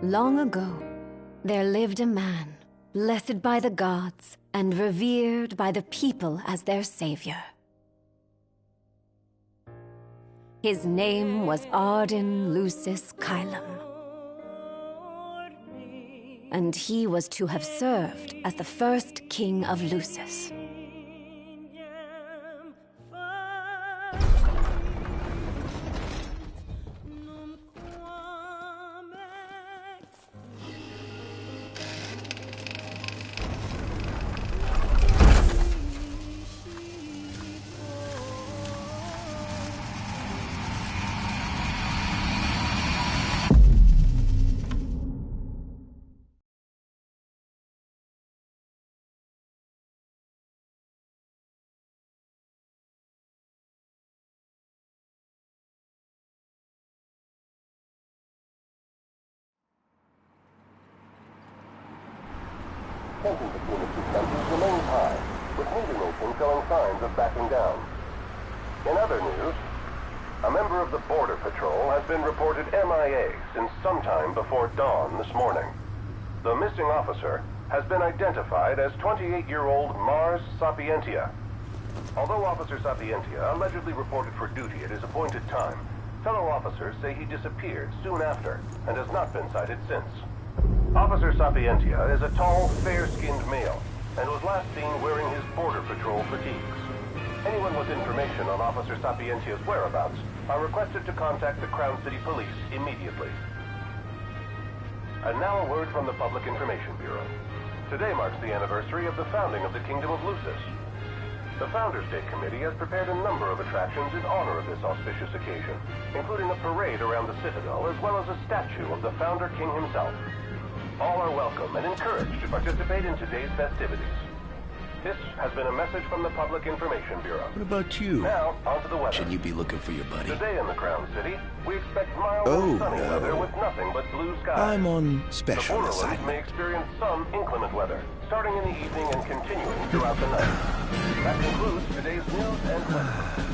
Long ago, there lived a man, blessed by the gods and revered by the people as their savior. His name was Arden Lucis Caelum, and he was to have served as the first king of Lucis. Tension between the two countries remains high, with neither nation showing signs of backing down. In other news, a member of the Border Patrol has been reported MIA since sometime before dawn this morning. The missing officer has been identified as 28-year-old Mars Sapientia. Although Officer Sapientia allegedly reported for duty at his appointed time, fellow officers say he disappeared soon after and has not been sighted since. Officer Sapientia is a tall, fair-skinned male and was last seen wearing his Border Patrol fatigues. Anyone with information on Officer Sapientia's whereabouts are requested to contact the Crown City Police immediately. And now a word from the Public Information Bureau. Today marks the anniversary of the founding of the Kingdom of Lucis. The Founders Day Committee has prepared a number of attractions in honor of this auspicious occasion, including a parade around the Citadel as well as a statue of the Founder King himself. All are welcome and encouraged to participate in today's festivities. This has been a message from the Public Information Bureau. What about you? Now, on to the weather. Shouldn't you be looking for your buddy? Today in the Crown City, we expect mild and sunny weather with nothing but blue skies. I'm on special The Borderlands assignment. may experience some inclement weather, starting in the evening and continuing throughout the night. That concludes today's news and weather.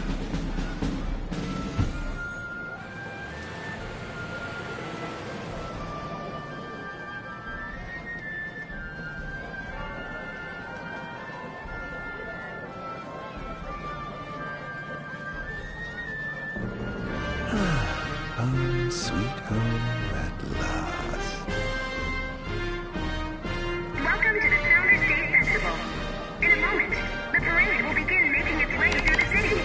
Home, sweet home at last. Welcome to the Founders Day Festival. In a moment, the parade will begin making its way through the city.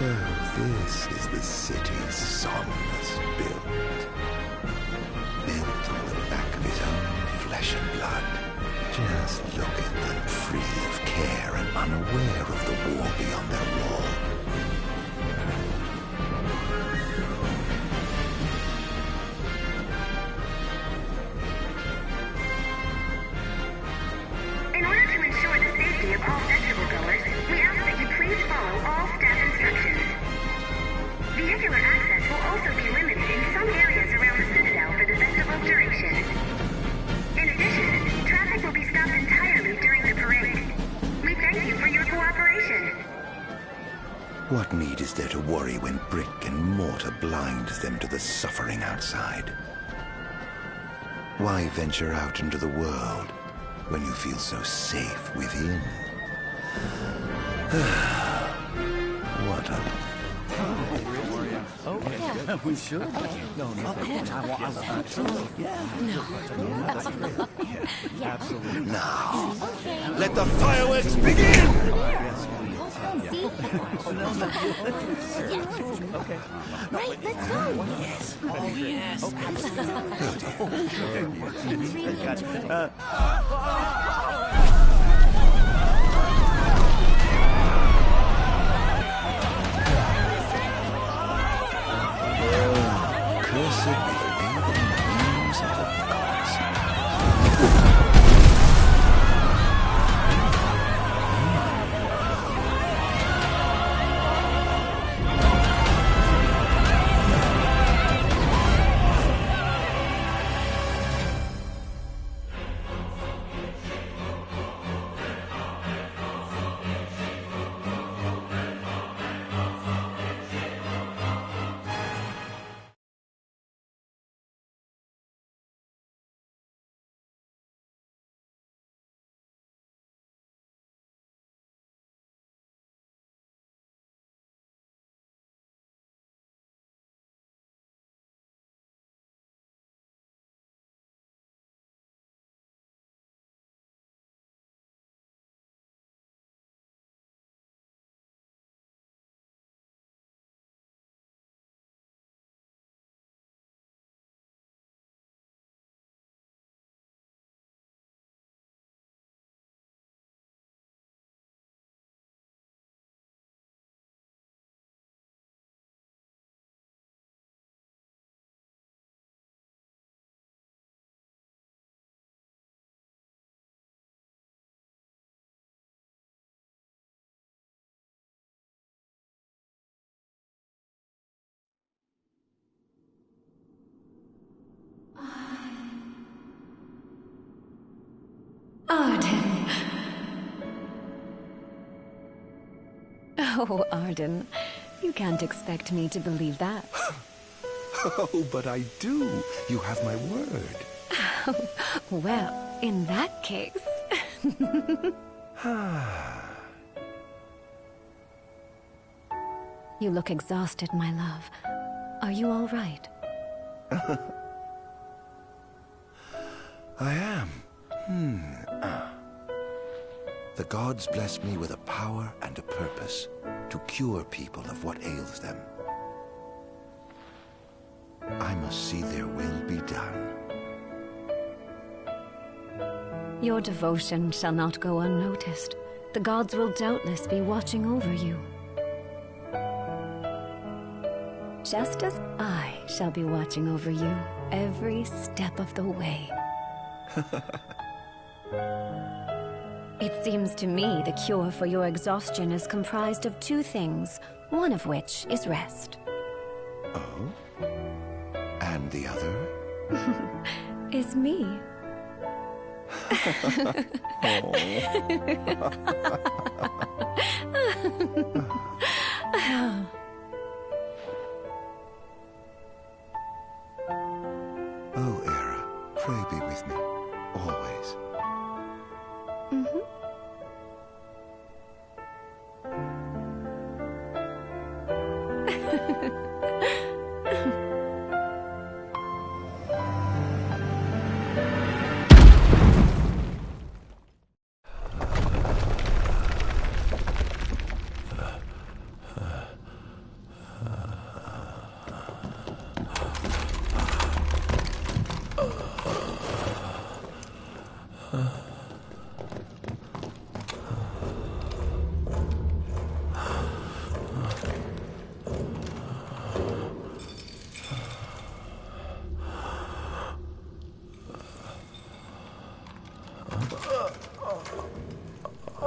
So this is the city Somnus built. Built on the back of his own flesh and blood. Just look at them, free of care and unaware of the war beyond their wall. In order to ensure the safety of all festival goers, we ask that you please follow all staff instructions. Vehicular access will also be limited in some areas around the Citadel for the festival's duration. In addition, traffic will be stopped entirely during the parade. We thank you for your cooperation. What need is there to worry when brick and mortar blinds them to the suffering outside? Why venture out into the world when you feel so safe within? What a... We should. No. Absolutely. Now, let the fireworks begin! Right, let's go. Yes. Oh, yes. Cursed be the waving wings of the gods. Arden. Oh, Arden. You can't expect me to believe that. Oh, but I do. You have my word. Well, in that case... You look exhausted, my love. Are you all right? I am. The gods bless me with a power and a purpose to cure people of what ails them. I must see their will be done. Your devotion shall not go unnoticed. The gods will doubtless be watching over you. Just as I shall be watching over you every step of the way. It seems to me the cure for your exhaustion is comprised of two things, one of which is rest. Oh? And the other? Is me. Oh, Era, pray be with me, always.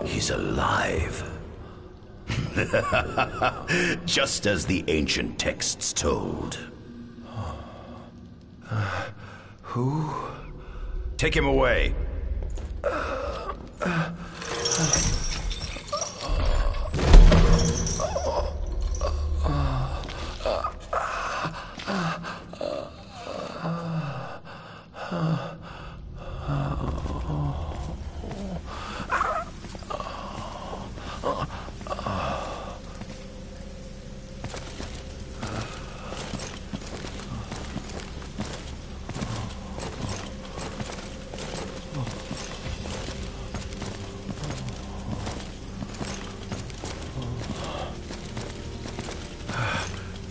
He's alive. Just as the ancient texts told. Who? Take him away.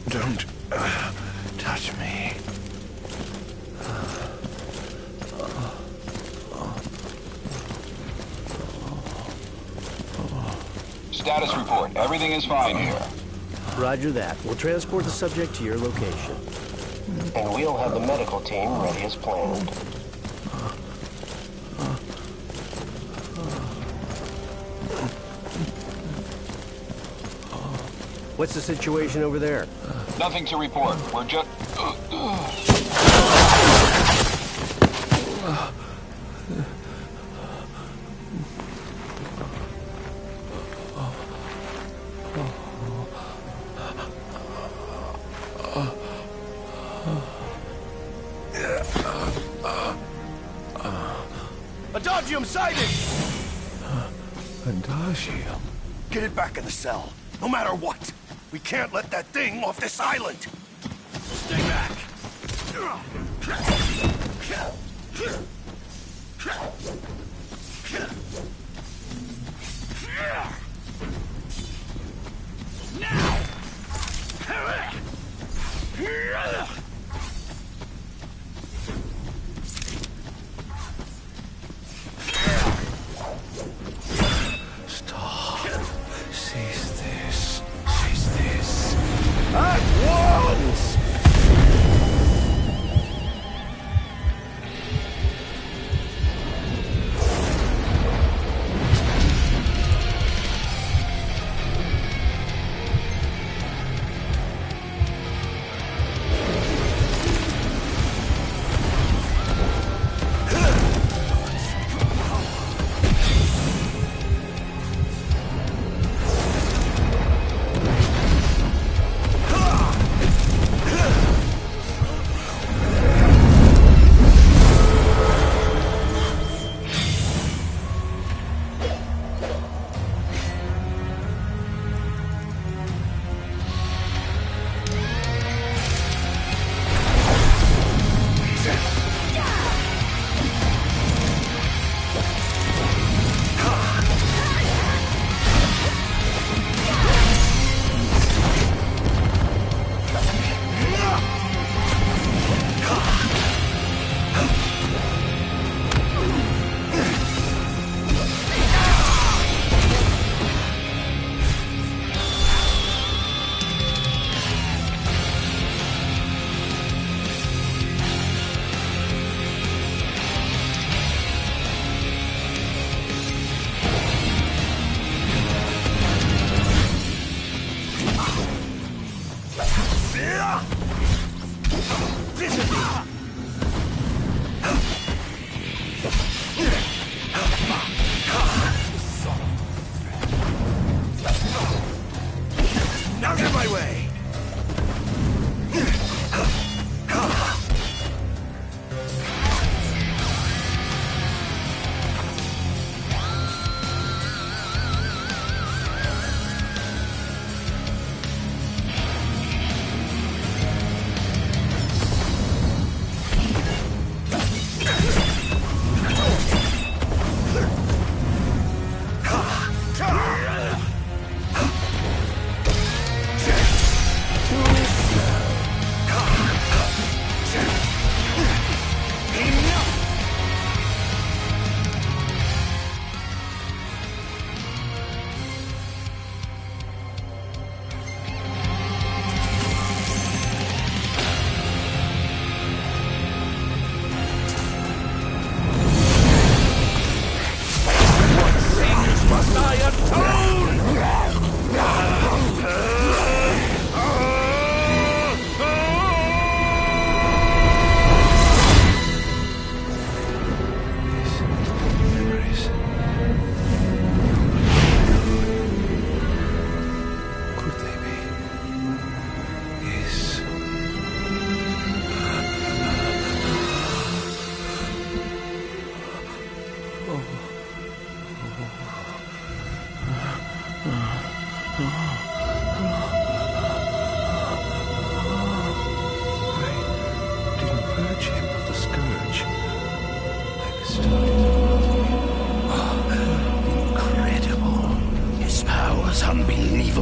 Don't touch me. Status report. Everything is fine here. Roger that. We'll transport the subject to your location. And we'll have the medical team ready as planned. What's the situation over there? Nothing to report. We're just... Adagium sighted! Adagium? Get it back in the cell, no matter what. We can't let that thing off this island. Stay back. Now! Stop. Cease this. Cease this. At once!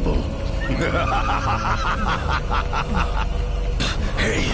unstoppable. Hey!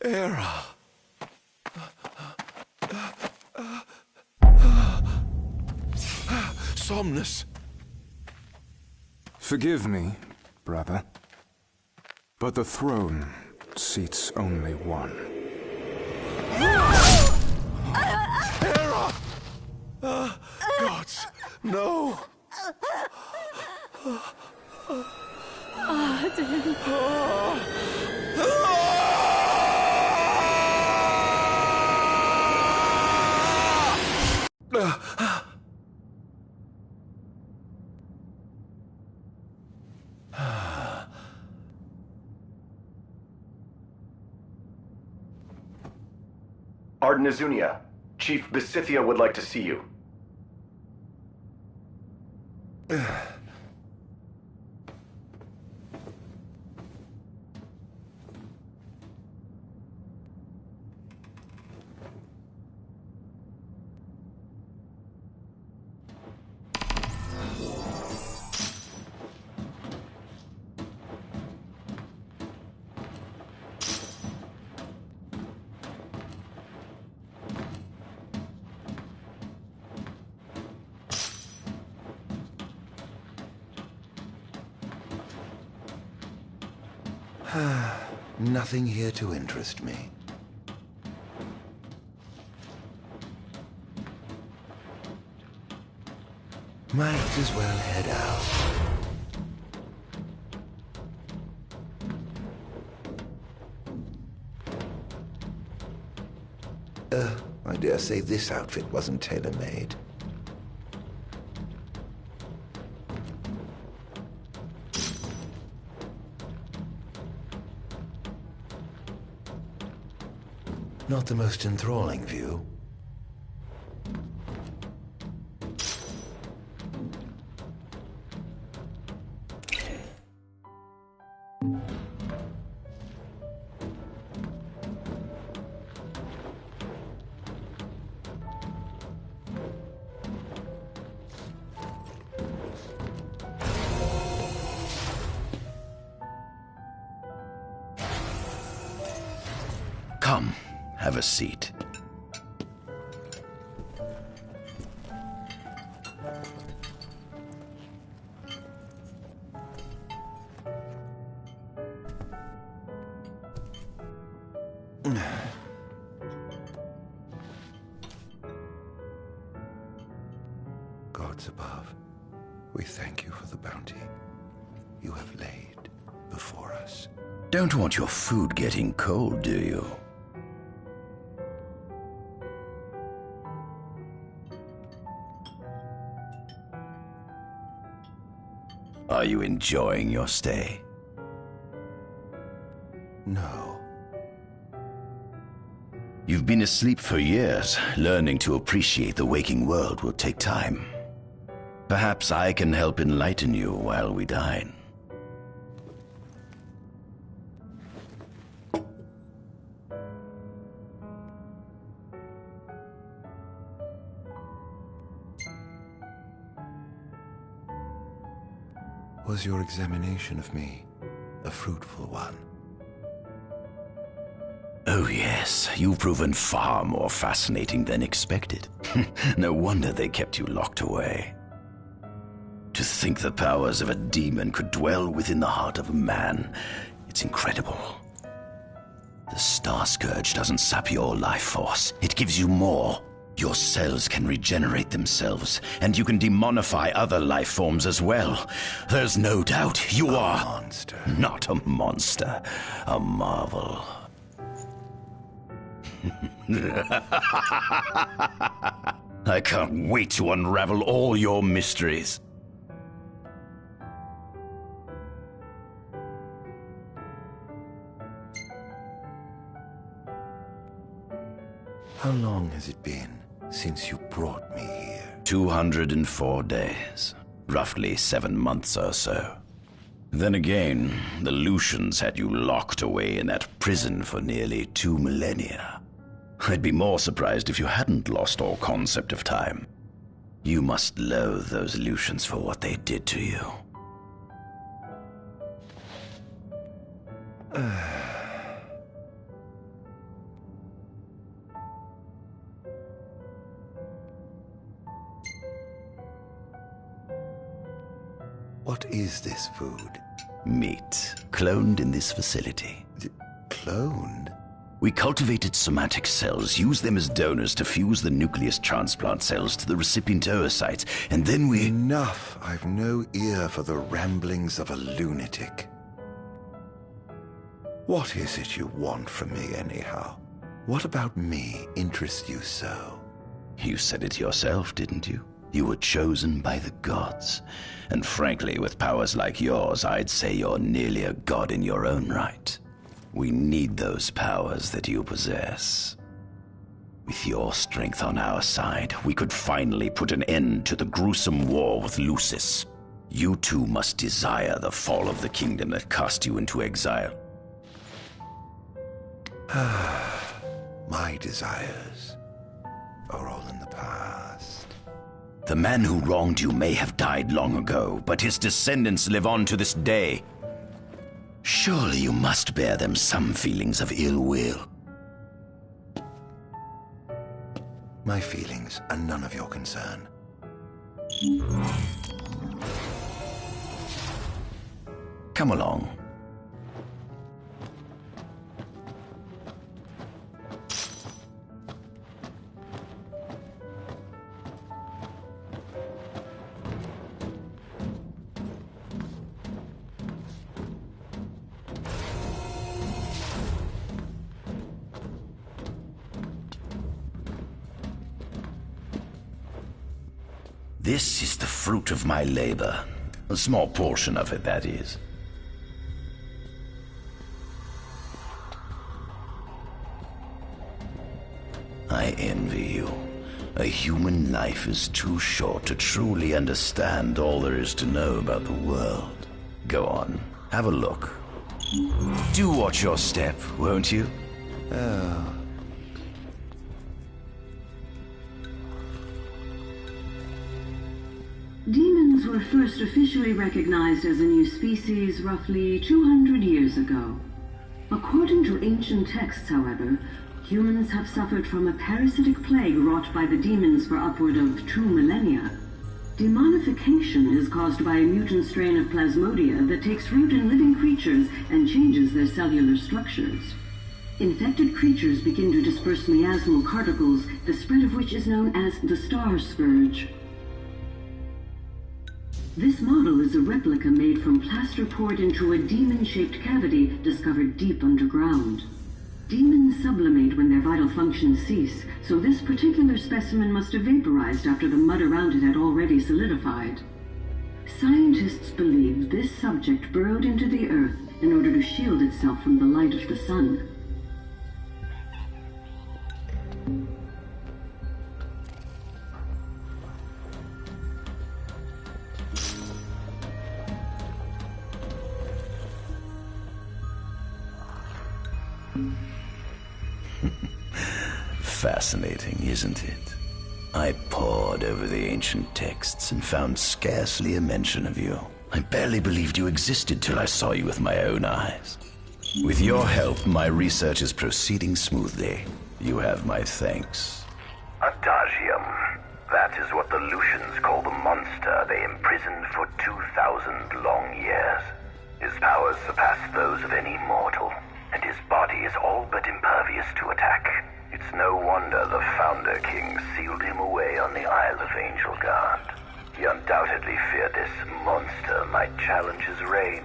Era. Somnus. Forgive me, brother, but the throne seats only one. Era! Gods, no! Arden Azunia, Chief Besithia would like to see you. Nothing here to interest me. Might as well head out. I dare say this outfit wasn't tailor-made. Not the most enthralling view. Come, have a seat. Gods above, we thank you for the bounty you have laid before us. Don't want your food getting cold, do you? Are you enjoying your stay? No. You've been asleep for years. Learning to appreciate the waking world will take time. Perhaps I can help enlighten you while we dine. Was your examination of me a fruitful one? Oh yes, you've proven far more fascinating than expected. No wonder they kept you locked away. To think the powers of a demon could dwell within the heart of a man, it's incredible. The Star Scourge doesn't sap your life force, it gives you more. Your cells can regenerate themselves, and you can demonify other life forms as well. There's no doubt you are... a monster. Not a monster, a marvel. I can't wait to unravel all your mysteries. How long has it been since you brought me here? 204 days. Roughly 7 months or so. Then again, the Lucians had you locked away in that prison for nearly 2 millennia. I'd be more surprised if you hadn't lost all concept of time. You must loathe those Lucians for what they did to you. What is this food? Meat, cloned in this facility. Cloned? We cultivated somatic cells, used them as donors to fuse the nucleus transplant cells to the recipient oocytes, and then we... Enough! I've no ear for the ramblings of a lunatic. What is it you want from me, anyhow? What about me interests you so? You said it yourself, didn't you? You were chosen by the gods. And frankly, with powers like yours, I'd say you're nearly a god in your own right. We need those powers that you possess. With your strength on our side, we could finally put an end to the gruesome war with Lucis. You too must desire the fall of the kingdom that cast you into exile. My desires are all in the past. The man who wronged you may have died long ago, but his descendants live on to this day. Surely you must bear them some feelings of ill will. My feelings are none of your concern. Come along. This is the fruit of my labor. A small portion of it, that is. I envy you. A human life is too short to truly understand all there is to know about the world. Go on, have a look. Do watch your step, won't you? Oh. Demons were first officially recognized as a new species roughly 200 years ago. According to ancient texts, however, humans have suffered from a parasitic plague wrought by the demons for upward of 2 millennia. Demonification is caused by a mutant strain of Plasmodia that takes root in living creatures and changes their cellular structures. Infected creatures begin to disperse miasmal particles, the spread of which is known as the Star Scourge. This model is a replica made from plaster poured into a demon-shaped cavity discovered deep underground. Demons sublimate when their vital functions cease, so this particular specimen must have vaporized after the mud around it had already solidified. Scientists believe this subject burrowed into the earth in order to shield itself from the light of the sun. Fascinating, isn't it? I pored over the ancient texts and found scarcely a mention of you. I barely believed you existed till I saw you with my own eyes. With your help, my research is proceeding smoothly. You have my thanks. Adagium. That is what the Lucians call the monster they imprisoned for 2,000 long years. His powers surpass those of any mortal, and his body is all but impervious to attack. It's no wonder the Founder King sealed him away on the Isle of Angel Guard. He undoubtedly feared this monster might challenge his reign.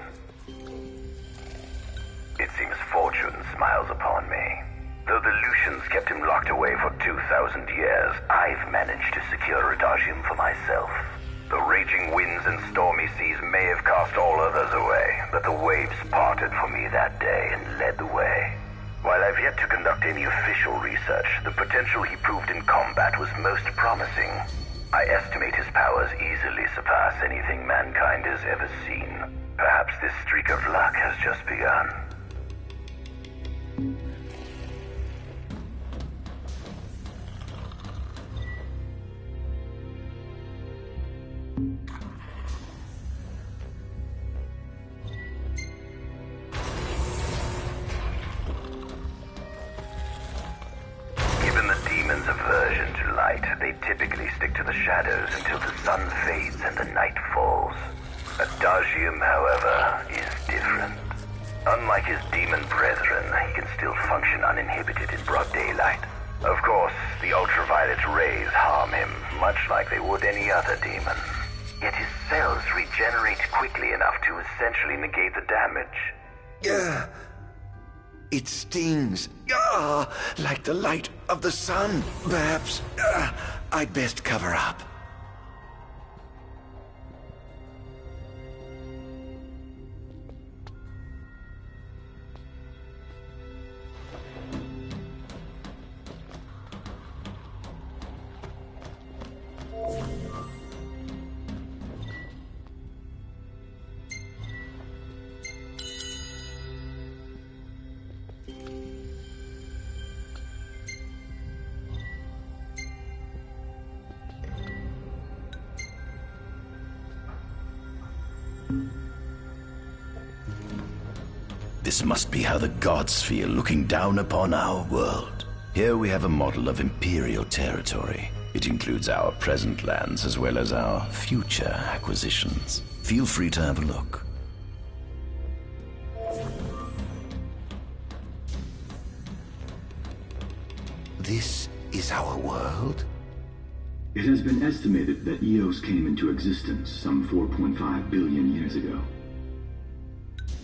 It seems fortune smiles upon me. Though the Lucians kept him locked away for 2,000 years, I've managed to secure Adagium for myself. The raging winds and stormy seas may have cast all others away, but the waves parted for me that day and led the way. While I've yet to conduct any official research, the potential he proved in combat was most promising. I estimate his powers easily surpass anything mankind has ever seen. Perhaps this streak of luck has just begun. Given the demon's aversion to light, they typically stick to the shadows until the sun fades and the night falls. Adagium, however, is different. Unlike his demon brethren, he can still function uninhibited in broad daylight. Of course, the ultraviolet rays harm him, much like they would any other demon. Yet his cells regenerate quickly enough to essentially negate the damage. It stings. Like the light of the sun. Perhaps I'd best cover up. This must be how the gods feel looking down upon our world. Here we have a model of imperial territory. It includes our present lands as well as our future acquisitions. Feel free to have a look. This is our world? It has been estimated that Eos came into existence some 4.5 billion years ago.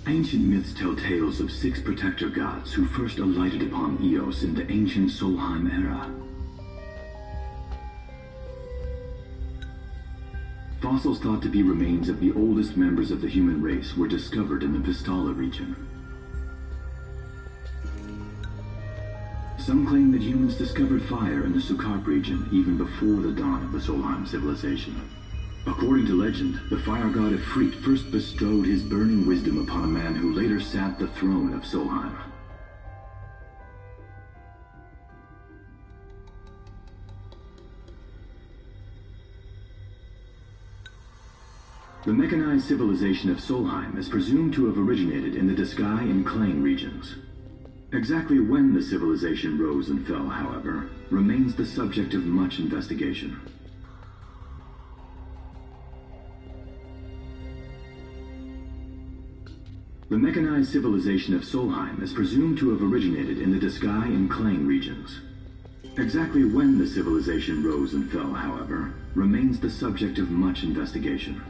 Ancient myths tell tales of 6 protector gods who first alighted upon Eos in the ancient Solheim era. Fossils thought to be remains of the oldest members of the human race were discovered in the Vistala region. Some claim that humans discovered fire in the Sukarp region even before the dawn of the Solheim civilization. According to legend, the fire god Ifrit first bestowed his burning wisdom upon a man who later sat the throne of Solheim. The mechanized civilization of Solheim is presumed to have originated in the Disgaea and Klang regions. Exactly when the civilization rose and fell, however, remains the subject of much investigation. The mechanized civilization of Solheim is presumed to have originated in the Disgaea and Klang regions. Exactly when the civilization rose and fell, however, remains the subject of much investigation.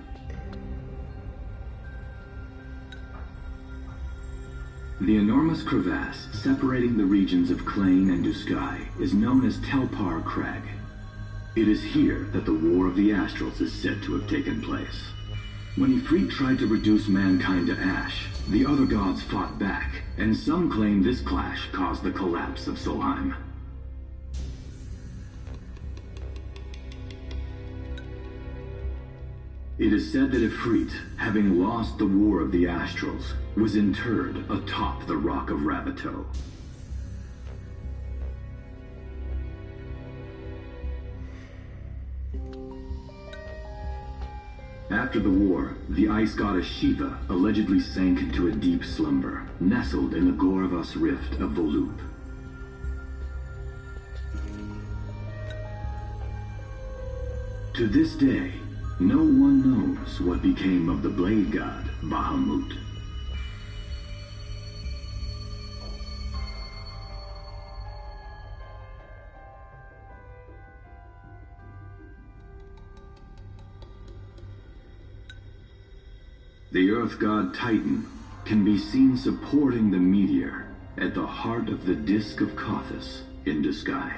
The enormous crevasse separating the regions of Klang and Disgaea is known as Telpar Crag. It is here that the War of the Astrals is said to have taken place. When Ifrit tried to reduce mankind to ash, the other gods fought back, and some claim this clash caused the collapse of Solheim. It is said that Ifrit, having lost the War of the Astrals, was interred atop the Rock of Ravito. After the war, the ice goddess Shiva allegedly sank into a deep slumber, nestled in the Goravas Rift of Volute. To this day, no one knows what became of the blade god Bahamut. The Earth god Titan can be seen supporting the meteor at the heart of the disk of Kothis in Duscae.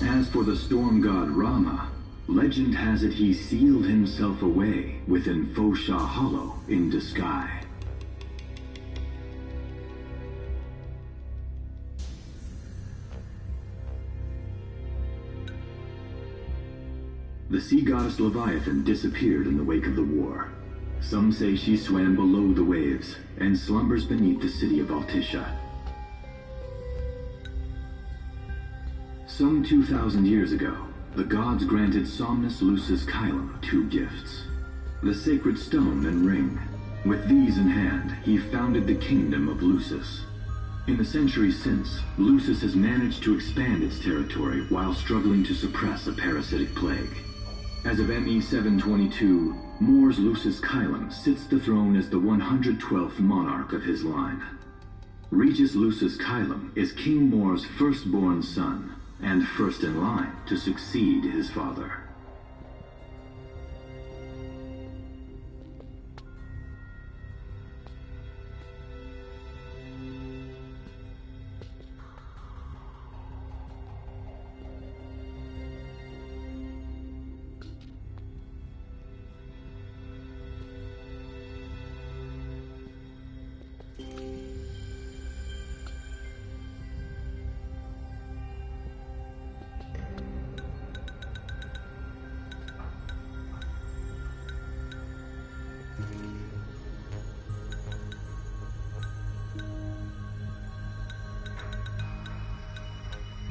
As for the storm god Rama, legend has it he sealed himself away within Fosha Hollow in Duscae. The sea goddess Leviathan disappeared in the wake of the war. Some say she swam below the waves and slumbers beneath the city of Altisha. Some 2,000 years ago, the gods granted Somnus Lucis Caelum 2 gifts: the sacred stone and ring. With these in hand, he founded the kingdom of Lucis. In the centuries since, Lucis has managed to expand its territory while struggling to suppress a parasitic plague. As of ME 722, Mors Lucis Caelum sits the throne as the 112th monarch of his line. Regis Lucis Caelum is King Mor's firstborn son, and first in line to succeed his father.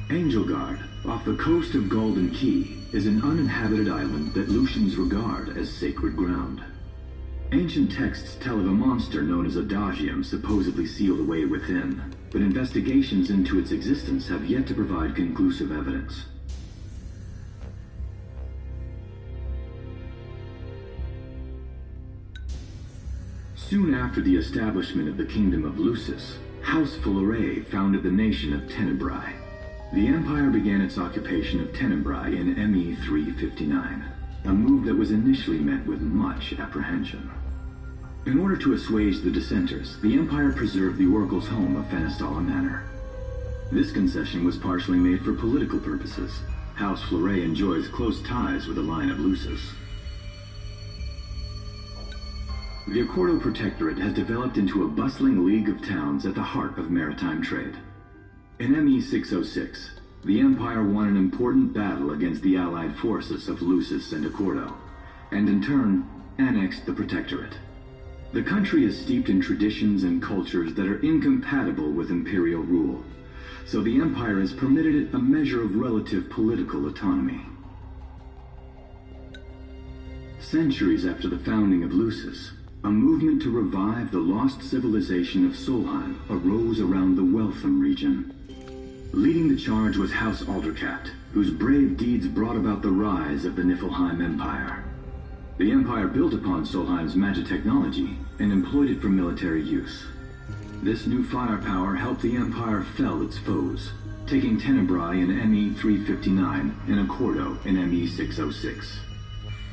Angelgard, off the coast of Golden Key, is an uninhabited island that Lucians regard as sacred ground. Ancient texts tell of a monster known as Adagium supposedly sealed away within, but investigations into its existence have yet to provide conclusive evidence. Soon after the establishment of the Kingdom of Lucis, House Fullerei founded the nation of Tenebrae. The Empire began its occupation of Tenebrae in ME 359, a move that was initially met with much apprehension. In order to assuage the dissenters, the Empire preserved the Oracle's home of Fenestala Manor. This concession was partially made for political purposes. House Fullerei enjoys close ties with the line of Lucis. The Accordo Protectorate has developed into a bustling league of towns at the heart of maritime trade. In ME 606, the Empire won an important battle against the allied forces of Lucis and Accordo, and in turn, annexed the Protectorate. The country is steeped in traditions and cultures that are incompatible with imperial rule, so the Empire has permitted it a measure of relative political autonomy. Centuries after the founding of Lucis, a movement to revive the lost civilization of Solheim arose around the Weltham region. Leading the charge was House Aldercapt, whose brave deeds brought about the rise of the Niflheim Empire. The Empire built upon Solheim's magic technology and employed it for military use. This new firepower helped the Empire fell its foes, taking Tenebrae in ME 359 and Accordo in ME 606.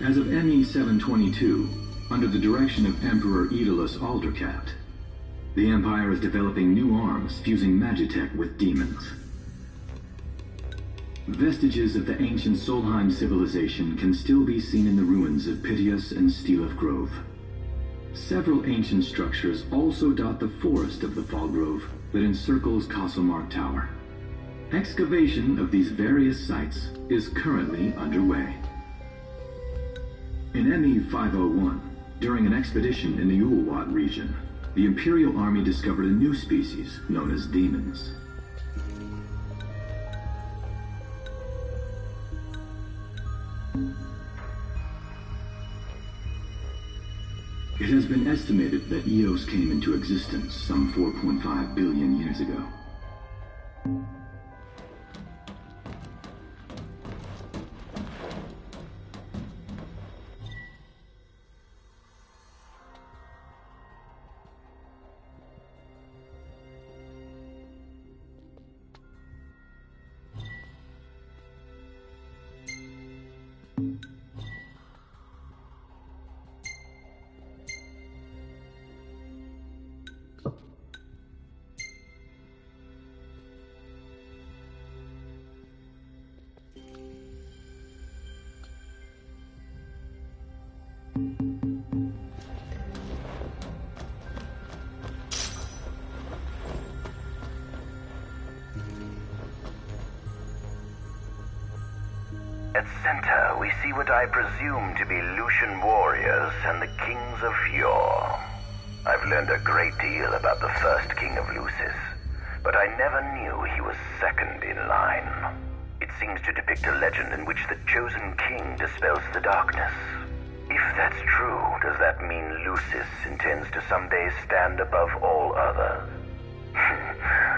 As of ME 722, under the direction of Emperor Aedalus Aldercapt, The Empire is developing new arms, fusing magitech with demons. Vestiges of the ancient Solheim civilization can still be seen in the ruins of Piteous and Steeleth Grove. Several ancient structures also dot the forest of the Fall Grove that encircles Castlemark Tower. Excavation of these various sites is currently underway. In ME-501, during an expedition in the Ulwat region, the Imperial Army discovered a new species known as demons. It has been estimated that Eos came into existence some 4.5 billion years ago. At center, we see what I presume to be Lucian warriors and the kings of yore. I've learned a great deal about the first king of Lucis, but I never knew he was second in line. It seems to depict a legend in which the chosen king dispels the darkness. If that's true, does that mean Lucis intends to someday stand above all others?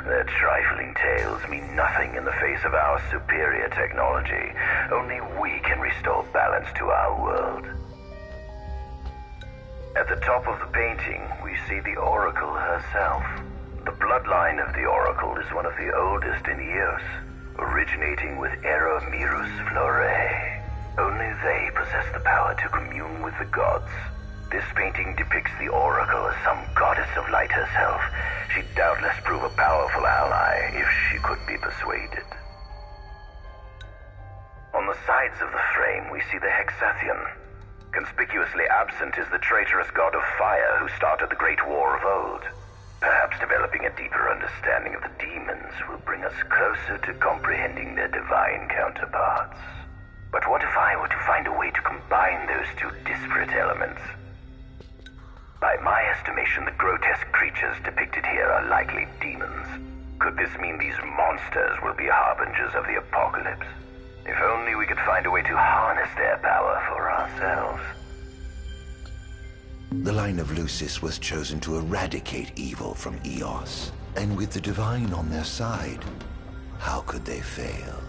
Their trifling tales mean nothing in the face of our superior technology. Only we can restore balance to our world. At the top of the painting, we see the Oracle herself. The bloodline of the Oracle is one of the oldest in Eos, originating with Eromirus Flore. Only they possess the power to commune with the gods. This painting depicts the Oracle as some goddess of light herself. She'd doubtless prove a powerful ally if she could be persuaded. On the sides of the frame, we see the Hexathian. Conspicuously absent is the traitorous god of fire who started the Great War of old. Perhaps developing a deeper understanding of the demons will bring us closer to comprehending their divine counterparts. But what if I were to find a way to combine those two disparate elements? By my estimation, the grotesque creatures depicted here are likely demons. Could this mean these monsters will be harbingers of the apocalypse? If only we could find a way to harness their power for ourselves. The line of Lucis was chosen to eradicate evil from Eos. And with the Divine on their side, how could they fail?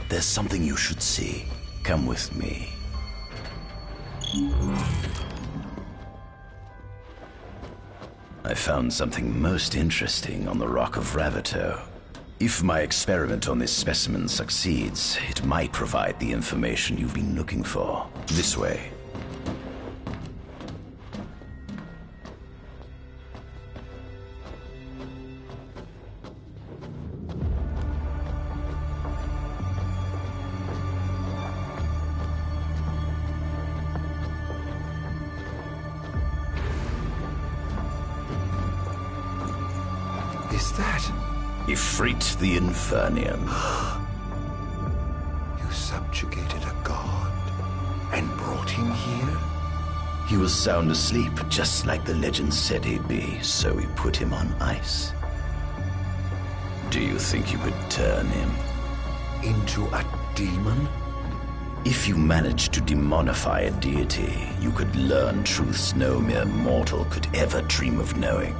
There's something you should see. Come with me. I found something most interesting on the Rock of Ravito. If my experiment on this specimen succeeds, it might provide the information you've been looking for. This way. Is that Ifrit the Infernian. You subjugated a god and brought him here? He was sound asleep, just like the legend said he'd be, so we put him on ice. Do you think you could turn him into a demon? If you managed to demonify a deity, you could learn truths no mere mortal could ever dream of knowing.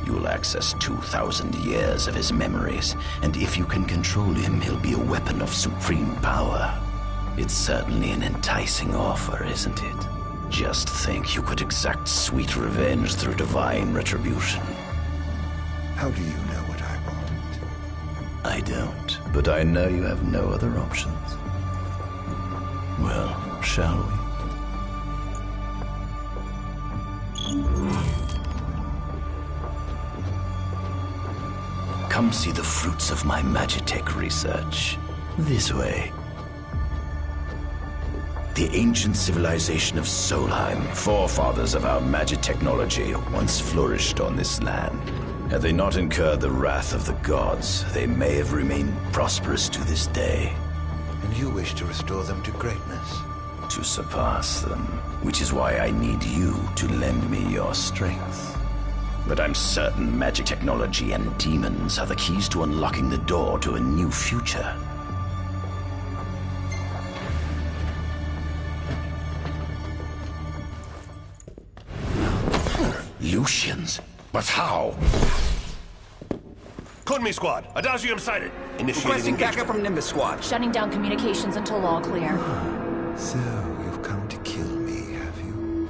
You'll access 2,000 years of his memories, and if you can control him, he'll be a weapon of supreme power. It's certainly an enticing offer, isn't it? Just think you could exact sweet revenge through divine retribution. How do you know what I want? I don't, but I know you have no other options. Well, shall we? Come see the fruits of my Magitech research. This way. The ancient civilization of Solheim, forefathers of our magic technology, once flourished on this land. Had they not incurred the wrath of the gods, they may have remained prosperous to this day. And you wish to restore them to greatness? To surpass them, which is why I need you to lend me your strength. But I'm certain magic technology and demons are the keys to unlocking the door to a new future. Lucians? But how? Kunmi Squad, Adagium sighted. Requesting backup from Nimbus Squad. Shutting down communications until all clear. So, you've come to kill me, have you?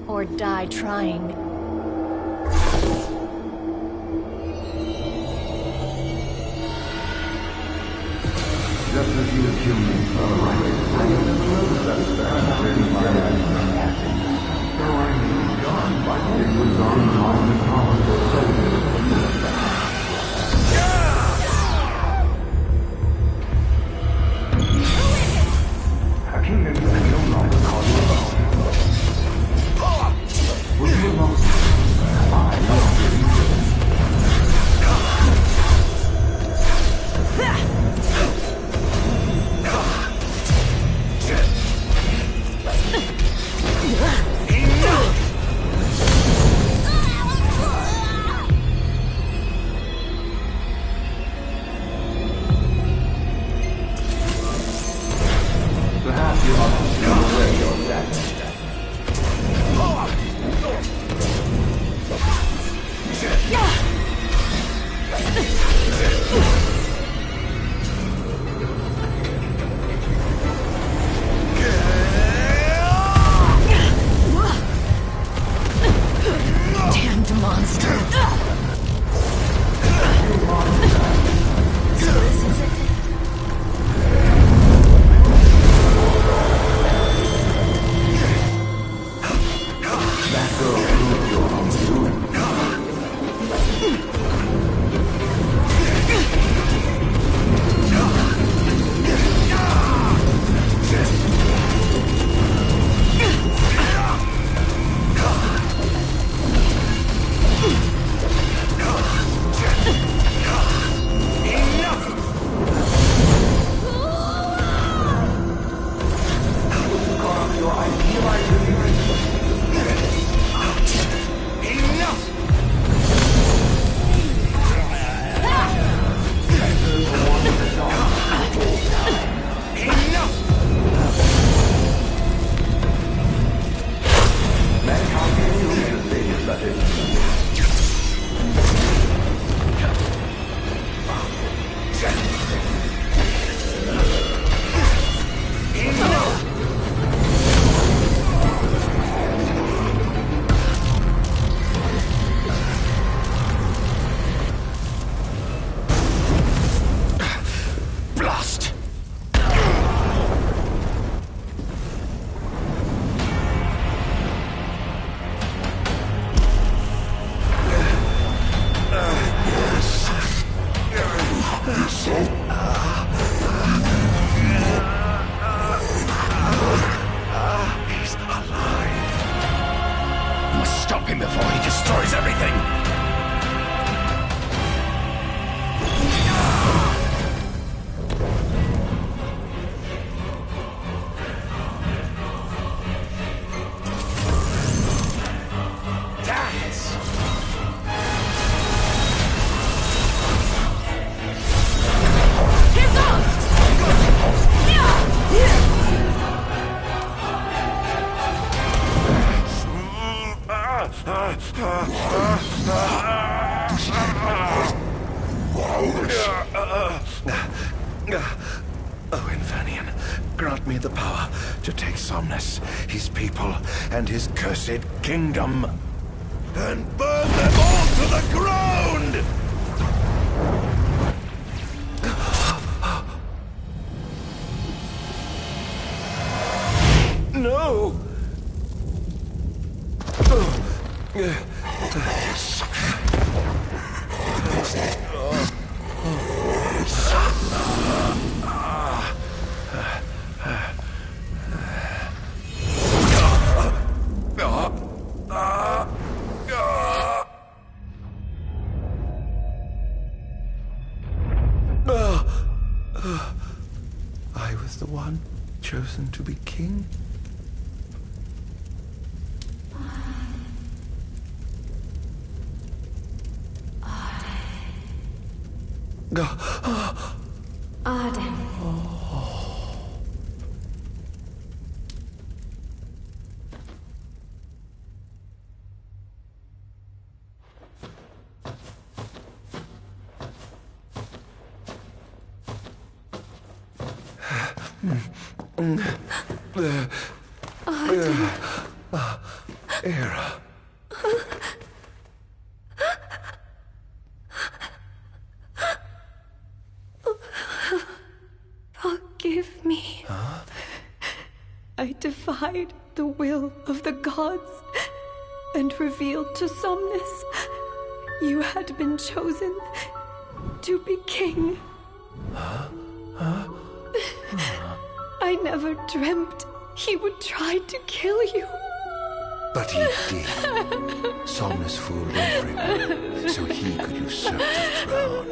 Or die trying. Just as you accuse me of a right, I have no satisfaction in my actions. So I moved on, but it was on the powerful soldiers. A kingdom can no longer call you alone. Will you alone? I love you. Oh, Infanion, grant me the power to take Somnus, his people, and his cursed kingdom, and burn them all to the ground! No! I was the one chosen to be king? Arden. Era. Forgive me. Huh? I defied the will of the gods and revealed to Somnus you had been chosen to be king. Huh? I never dreamt he would try to kill you. But he did. Somnus fooled everyone so he could usurp the throne.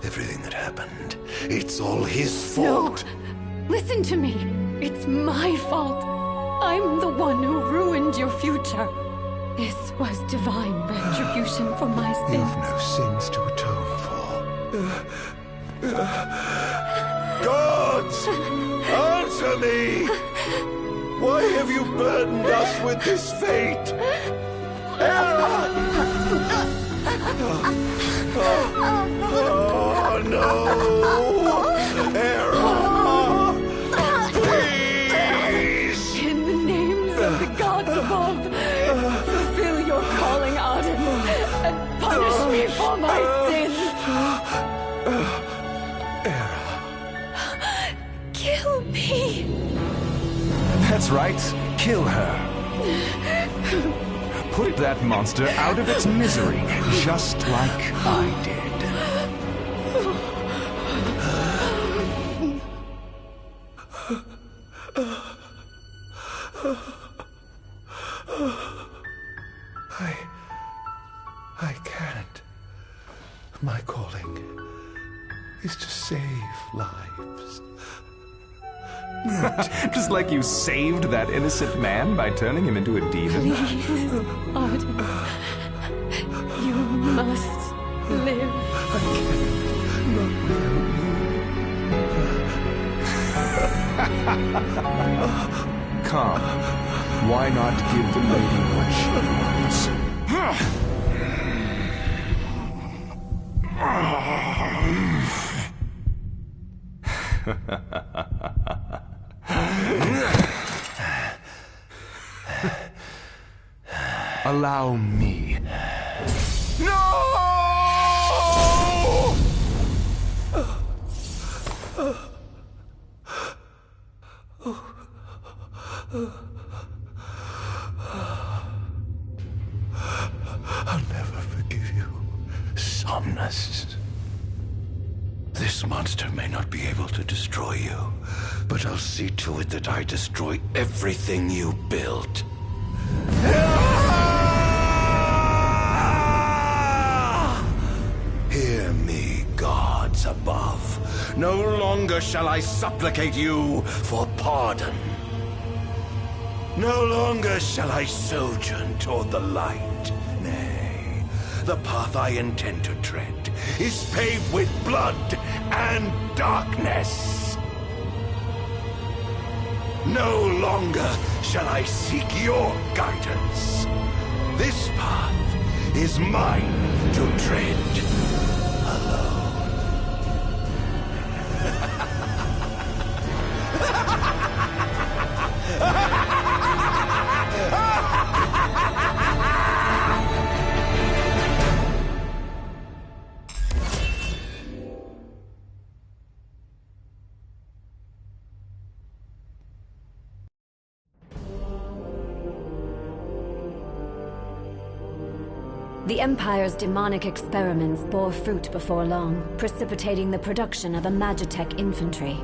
Everything that happened, it's all his fault. No, listen to me. It's my fault. I'm the one who ruined your future. This was divine retribution for my sins. You've no sins to atone for. Gods! Answer me! Why have you burdened us with this fate? Era! Oh, no! Era! Please! In the names of the gods above, fulfill your calling, Arden, and punish me for my sins. Era. Kill me. That's right. Kill her. Put that monster out of its misery, just like I did. I can't. My calling is to save lives. Just like you saved that innocent man by turning him into a demon. Please, Arden. You must live. I can't. Not without you. Come. Why not give the lady what she wants? Allow me. No! I'll never forgive you, Somnus. This monster may not be able to destroy you, but I'll see to it that I destroy everything you built. Hear me, gods above. No longer shall I supplicate you for pardon. No longer shall I sojourn toward the light. Nay, the path I intend to tread is paved with blood and darkness. No longer shall I seek your guidance. This path is mine to tread alone. The Empire's demonic experiments bore fruit before long, precipitating the production of a Magitech infantry.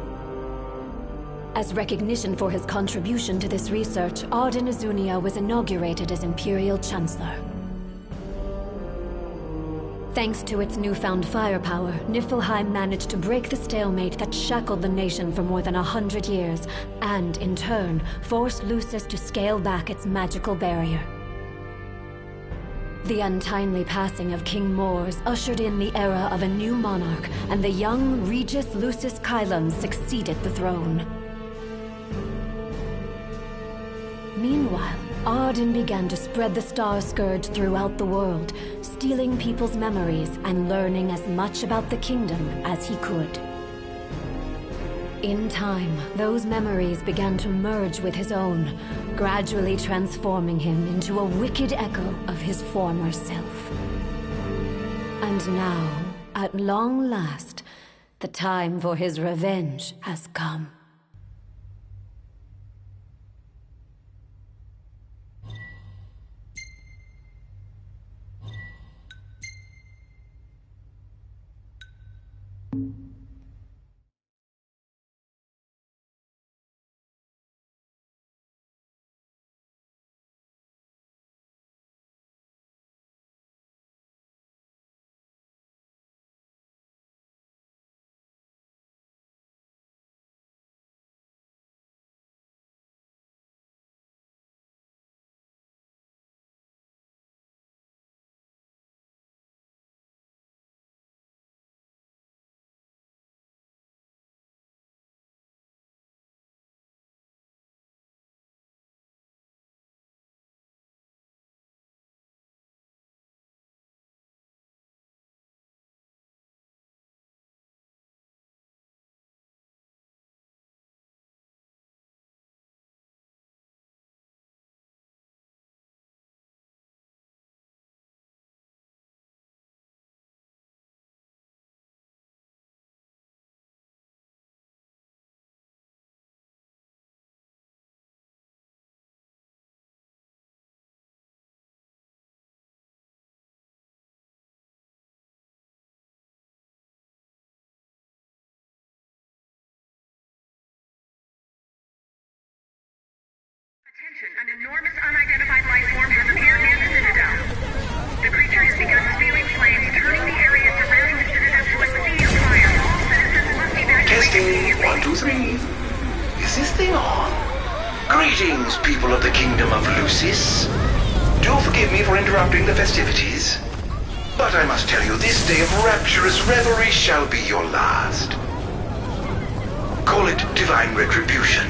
As recognition for his contribution to this research, Arden Izunia was inaugurated as Imperial Chancellor. Thanks to its newfound firepower, Niflheim managed to break the stalemate that shackled the nation for more than 100 years, and, in turn, forced Lucis to scale back its magical barrier. The untimely passing of King Mors ushered in the era of a new monarch, and the young Regis Lucis Kylum succeeded the throne. Meanwhile, Arden began to spread the Star Scourge throughout the world, stealing people's memories and learning as much about the kingdom as he could. In time, those memories began to merge with his own, gradually transforming him into a wicked echo of his former self. And now, at long last, the time for his revenge has come. Attention, an enormous unidentified life form has appeared near the Citadel. The creature has begun spewing flames, turning the area surrounding the Citadel to a sea of fire. All citizens must evacuate. Testing, 1, 2, 3. Is this thing on? Greetings, people of the Kingdom of Lucis. Do forgive me for interrupting the festivities, but I must tell you, this day of rapturous revelry shall be your last. Call it divine retribution.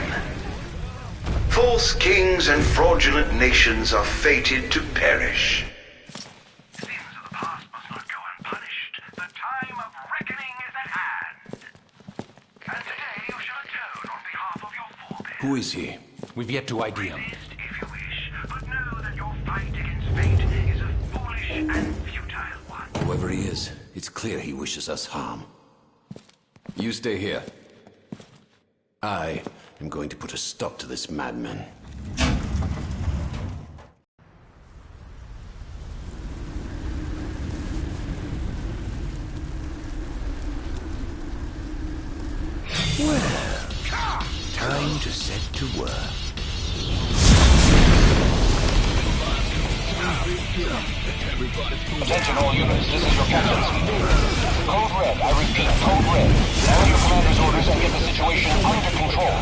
False kings and fraudulent nations are fated to perish. Sins of the past must not go unpunished. The time of reckoning is at hand. And today you shall atone on behalf of your forebears. Who is he? We've yet to ID him. If you wish, but know that your fight against fate is a foolish and futile one. Whoever he is, it's clear he wishes us harm. You stay here. I am going to put a stop to this madman. Well, time to set to work. Attention all units, this is your captain speaking. Code Red, I repeat, Code Red. Follow your commander's orders and get the situation under control.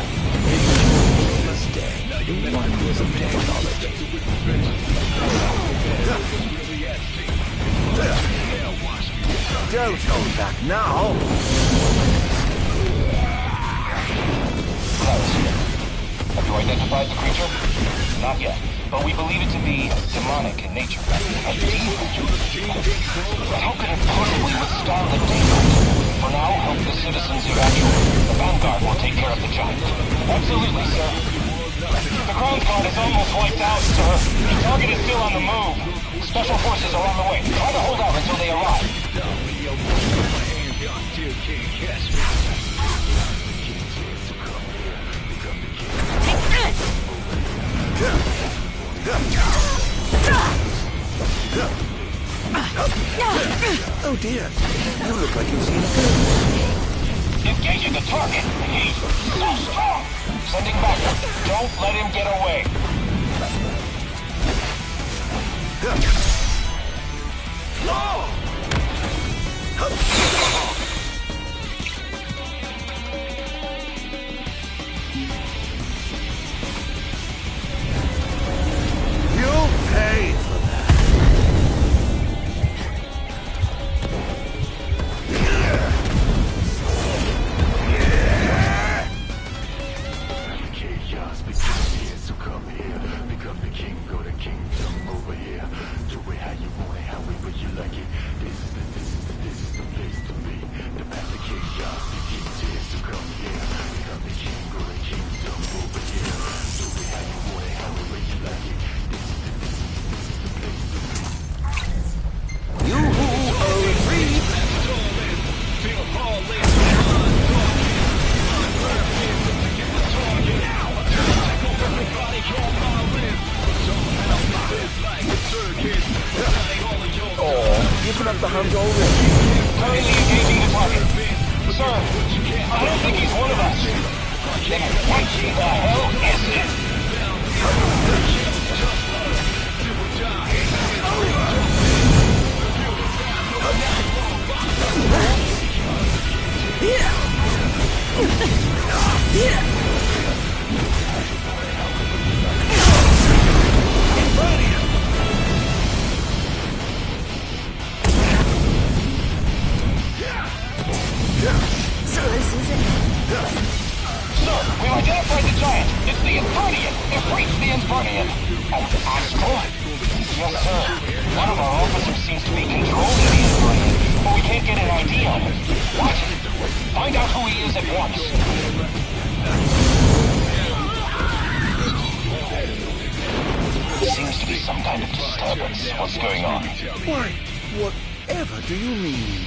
The wonders of technology. Don't hold back now. Have you identified the creature? Not yet, but we believe it to be demonic in nature. A demon. But how could it possibly withstand the daylight? For now, help the citizens evacuate. The Vanguard will take care of the giant. Absolutely, sir. The Crown Guard is almost wiped out, sir. The target is still on the move. Special forces are on the way. Try to hold out until they arrive. Here! You look like you've seen a ghost. Engaging the target. He's so strong. Sending backup. Don't let him get away. You'll pay for that. Chaos begins here, so come here. Become the king, go to kingdom over here. Do it how you want it, however you like it. This is the place to be. The path to chaos begins here, so come here. Become the king, go to kingdom over here. Do it how you want it, however you like it. You are free. Oh, giving up the hunt already. Currently engaging the target. Sir, I don't think he's one of us. Then what the hell is it? So this is it. Sir, we've identified the giant. It's the Infernian. It reached the Infernian. An astral? Yes, sir. One of our officers seems to be controlling the Infernian, but we can't get an ID on him. What? Find out who he is at once. Seems to be some kind of disturbance. What's going on? Why, whatever do you mean?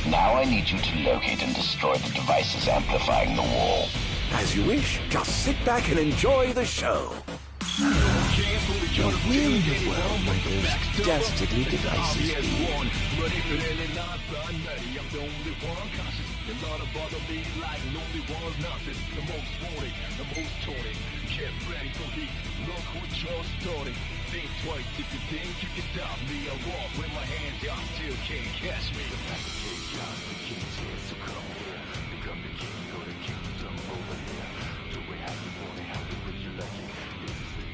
Now I need you to locate and destroy the devices amplifying the wall. As you wish. Just sit back and enjoy the show. But where in the world might those dastardly devices be? Think twice if you think you can stop me. I walk with my hands out, still can't catch me. The path of chaos begins here, so come here. Become the king, go to kingdom over here. Do it how you want it, however you like it.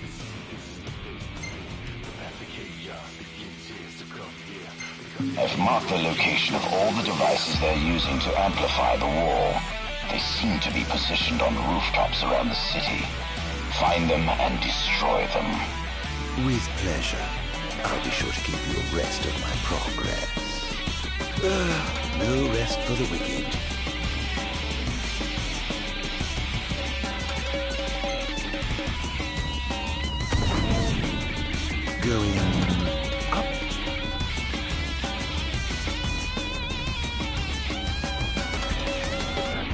This is the place to be. The path of chaos begins here, so come here. I've marked the location of all the devices they're using to amplify the wall. They seem to be positioned on rooftops around the city. Find them and destroy them. With pleasure. I'll be sure to keep you abreast of my progress. No rest for the wicked. Going up.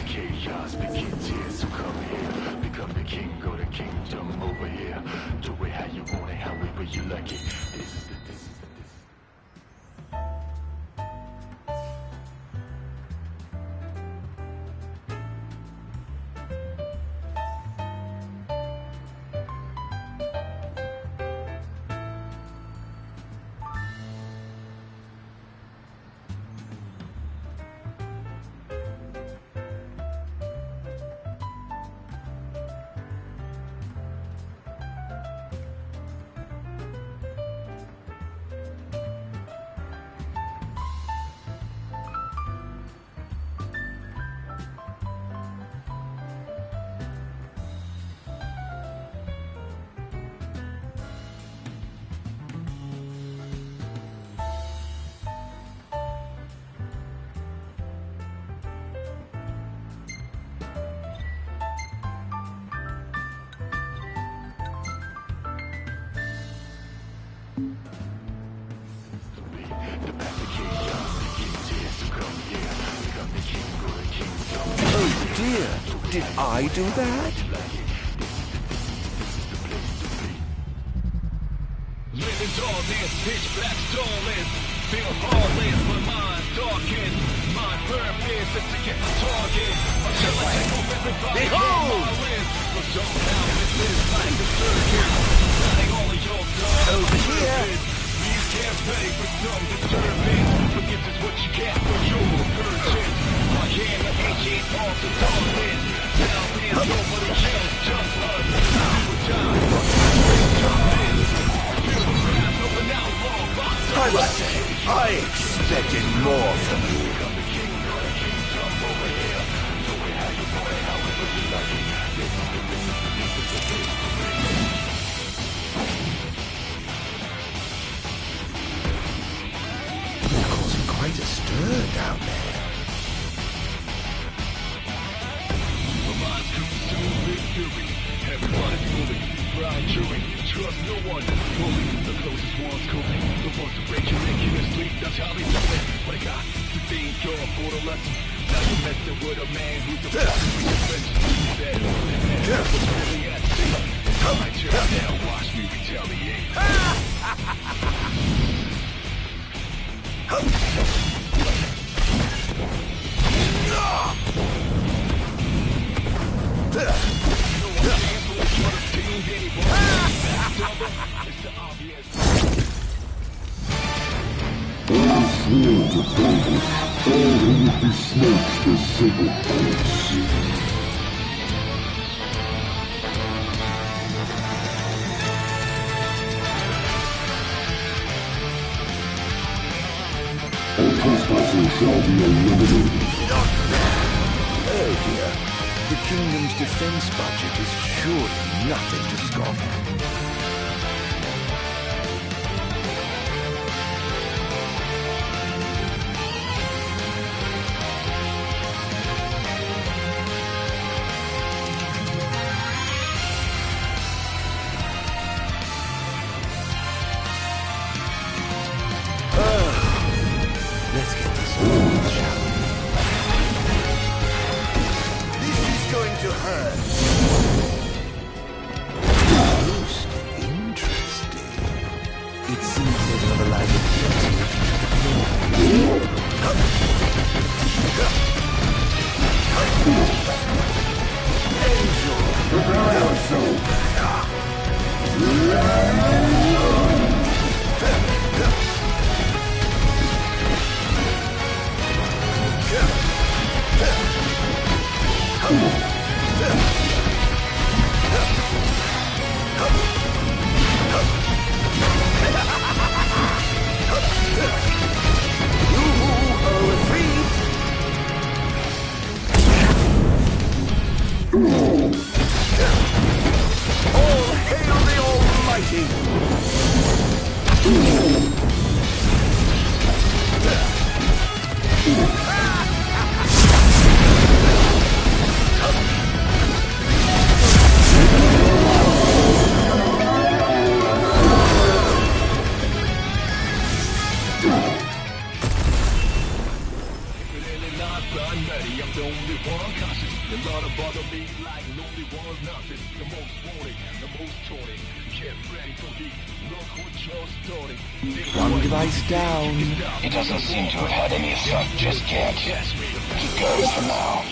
Chaos begins here, so come here. Become the king, go to kingdom over here. Do it how you want it, however you like it. This is the Oh dear, did I do that? Living darkness, pitch black starless. Feel heartless, but mine stalking. My purpose is to get the target. Until I take over everybody. Behold! So somehow this is like a circus. Running all of your blood. Over here. You can't pay for some disturbance. But this is what you get for your purchase. My hammer ancient also darkness. Now being over the shells, just us. I must say, I expected more from you. They're causing quite a stir down there. Everybody's moving, proud chewing, trust no one, bully, the closest one's cooling, the ones to break your neck in your sleep, that's how they do it, what I got to think of for the lesson, now you're messing with a man who's the best of your friends, that what's really at stake, I just now watch me retaliate. Sworn to Bogus, all who would be snakes for simple points. All trespassers shall be eliminated. Oh dear. The kingdom's defense budget is surely nothing to scoff at. Let's get this on, shall we? This is going to hurt. Most interesting. It seems there's another line of Prepare yourself. All hail the Almighty! One device down. It doesn't seem to have had any effect just yet. Keep going for now.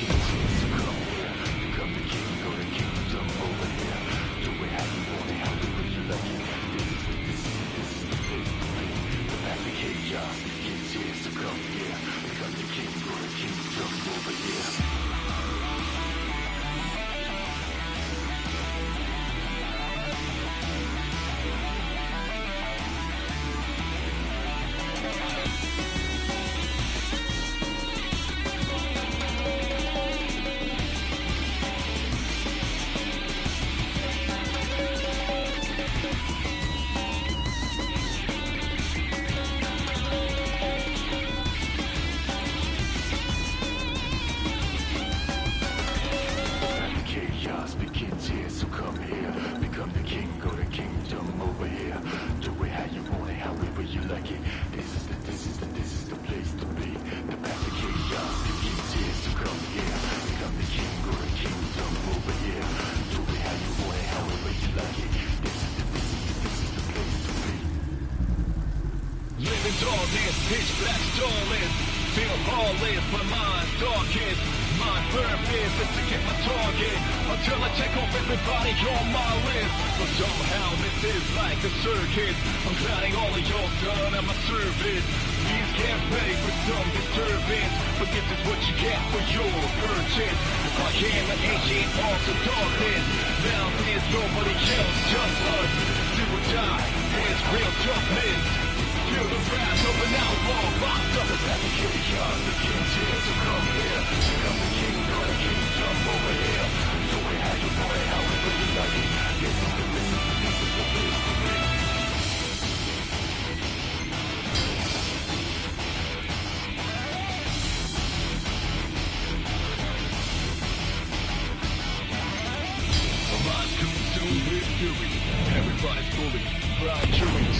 Darkness, pitch black, starless. Feel lawless, but mine's darkest. My purpose is to get my target until I check off everybody on my list. But somehow this is like a circus. I'm crowding all of y'all done at my service. These can't pay for some disturbance, but this is what you get for your purchase. I am an ancient of the darkness. Now there's nobody else, just us. Do or die, it's real toughness. Feel the wrath of an outlaw locked up. The chaos, the king's here, so come here. Come the king, or the kingdom over here. So we have your boy, however you like it. This is the place to be.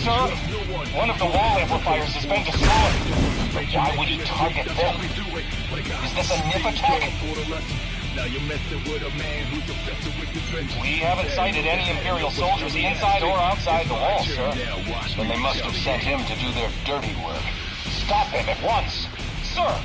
Sir, one of the wall amplifiers has been destroyed. Why would he target them? Is this a NIF attack? We haven't sighted any Imperial soldiers inside or outside the wall, sir. Then they must have sent him to do their dirty work. Stop him at once, sir!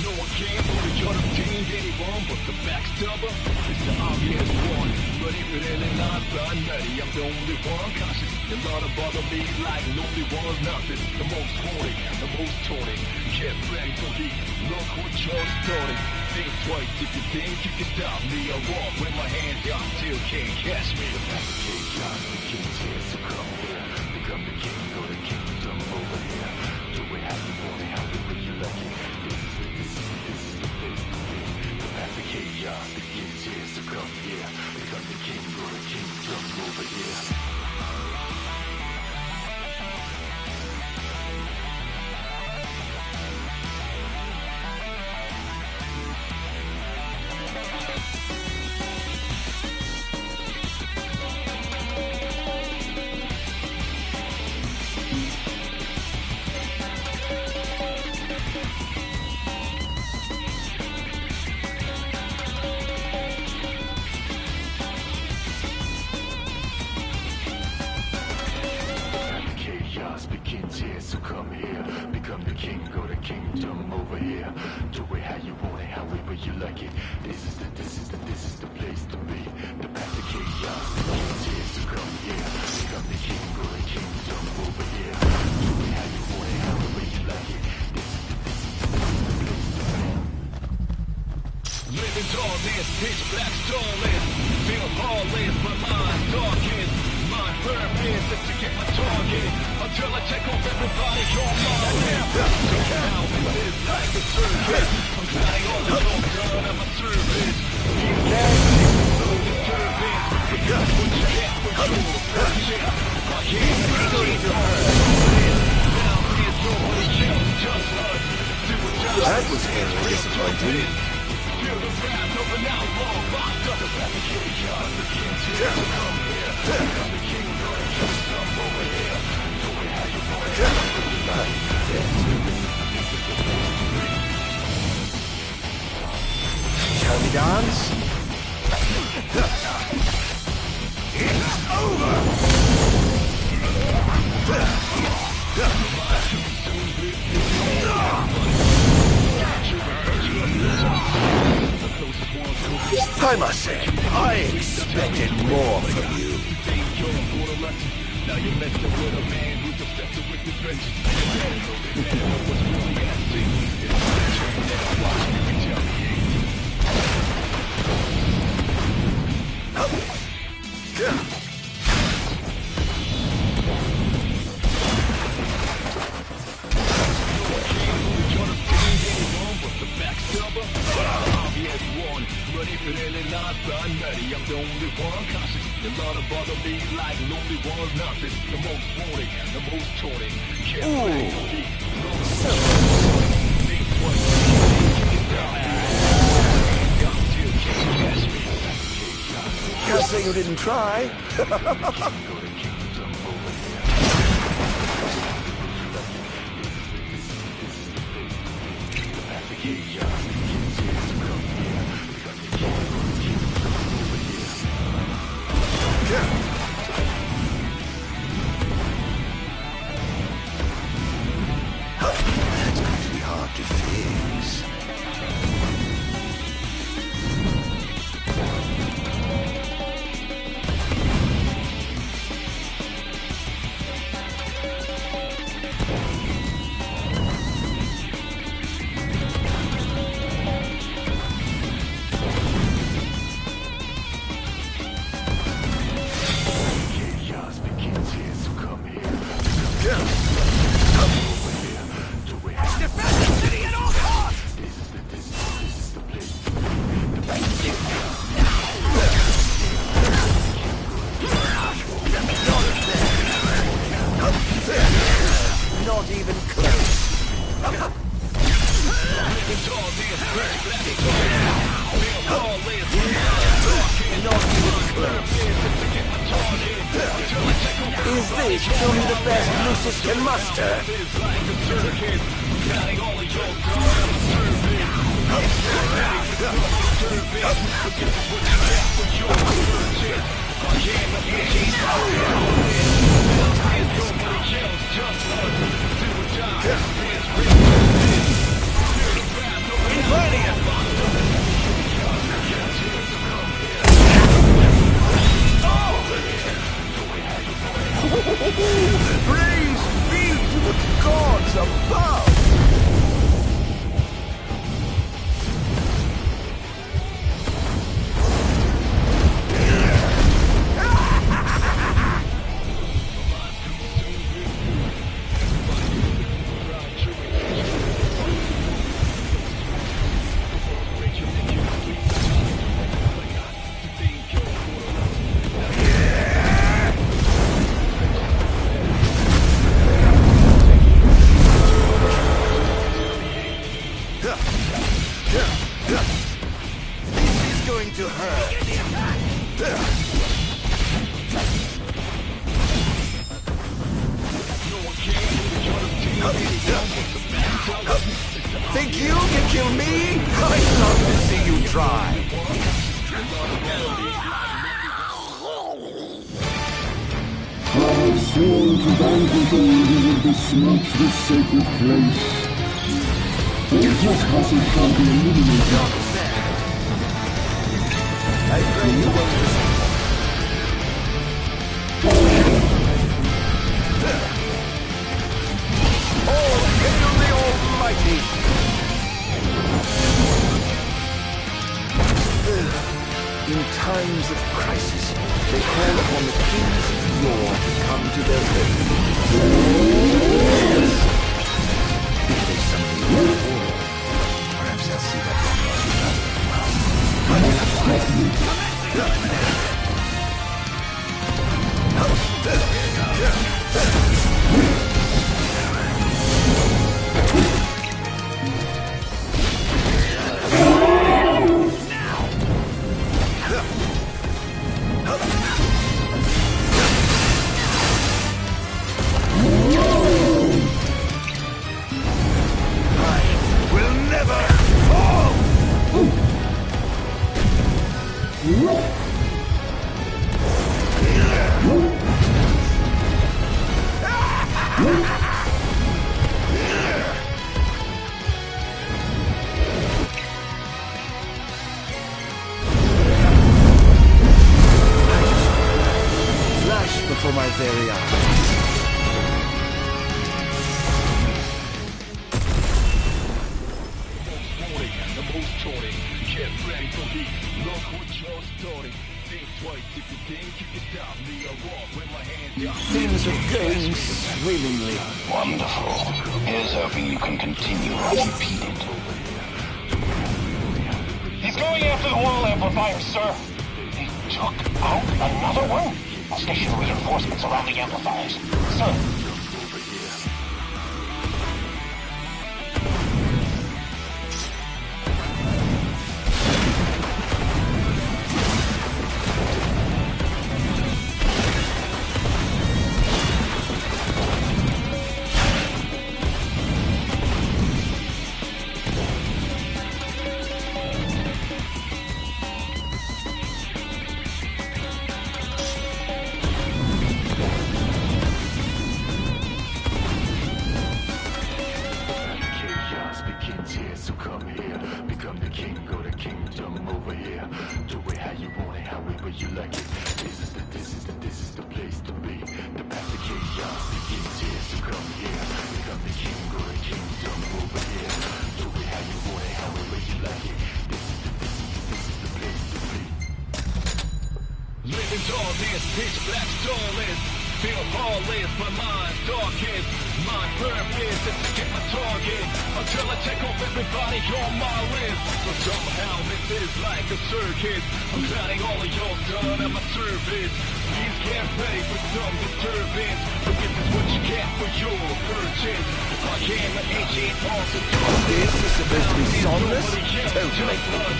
No one can bully your team, anyone but the backstabber. It's the obvious one, but if it ain't not done, nutty, I'm the only one cautious. A lot of bother me like nobody was nothing. The most horny, the most taunting. Get ready for heat, look what you're starting. Think twice if you think you can stop me. I walk with my hands up till can't catch me. The king's here, so come here. Become the king or the kingdom over here. Do we have the morning, how do you like it? Chaos, the king's here, so come here. Become the king or the kingdom over here. Begins here, so come here. Become the king or the kingdom over here. Do it how you want it, however you like it. This is the place to be. The path to chaos begins here, so come here. Become the king or the kingdom over here. Do it how you want it, however you like it. This is the place to be. Living darkness, pitch black starless. Feel lawless, my mind darkens. My purpose is to get my target until I take off everybody on my list. Somehow this is like a circus. I'm trying all the job done at my service. You can't no disturbance. Because what you get for your purchase. I can't reach it all. Now there's nobody else, just us. Do or die. That was very disappointing. Feel the wrath of an outlaw locked up. The chaos, the king's here, so come here. Become the king or the kingdom over here. Do it how you want it. Shall we dance? It's over! I must say, I expected more from you. Now you're messing with a man who's obsessed with his vengeance. You don't know what's really at stake. It's the train that I watch me retaliate. But if it ain't not done, nutty, I'm the only one cautious. A lot of bother me like lonely one's nothing. The most wanted, the most taunting. Can't play for me. Think twice, can't catch me. Can't say you didn't try. best Lucis can muster. Praise be to the gods above! Think you can kill me? I'd love to see you try. I sworn to vanquish all who would besmirch this sacred place. All trespassers shall be eliminated. I pray you will all hail the Almighty! In times of crisis, they call upon the kings of yore to come to their aid. If they summon the war, perhaps they'll see that before my very eyes. Things are going swimmingly. Wonderful. Here's hoping you can continue as repeated. He's going after the wall amplifier, sir. He took out another one? I'll station reinforcements around the amplifiers. Sir. Pitch black soulless, feel lawless, but mine's darkest. My purpose is to get my target until I check off everybody on my list. So somehow this is like a circus. I'm counting all of y'all done at my service. Please get ready for some disturbance. But this is what you get for your purchase. I am an ancient orthodox. This is supposed to be songless? Totally.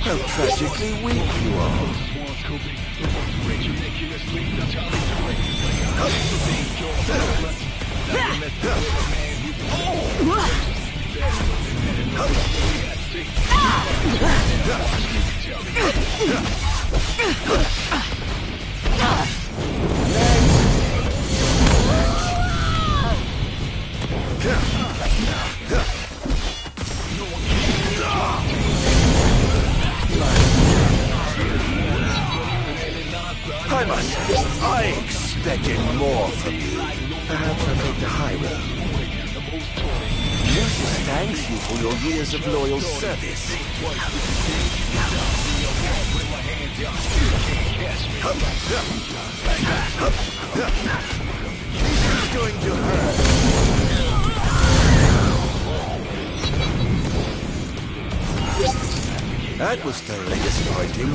How tragically weak you are. I expected more from you. Perhaps I'll take the high road. Lucius thanks you for your years of loyal service. This is going to hurt. That was thoroughly disappointing.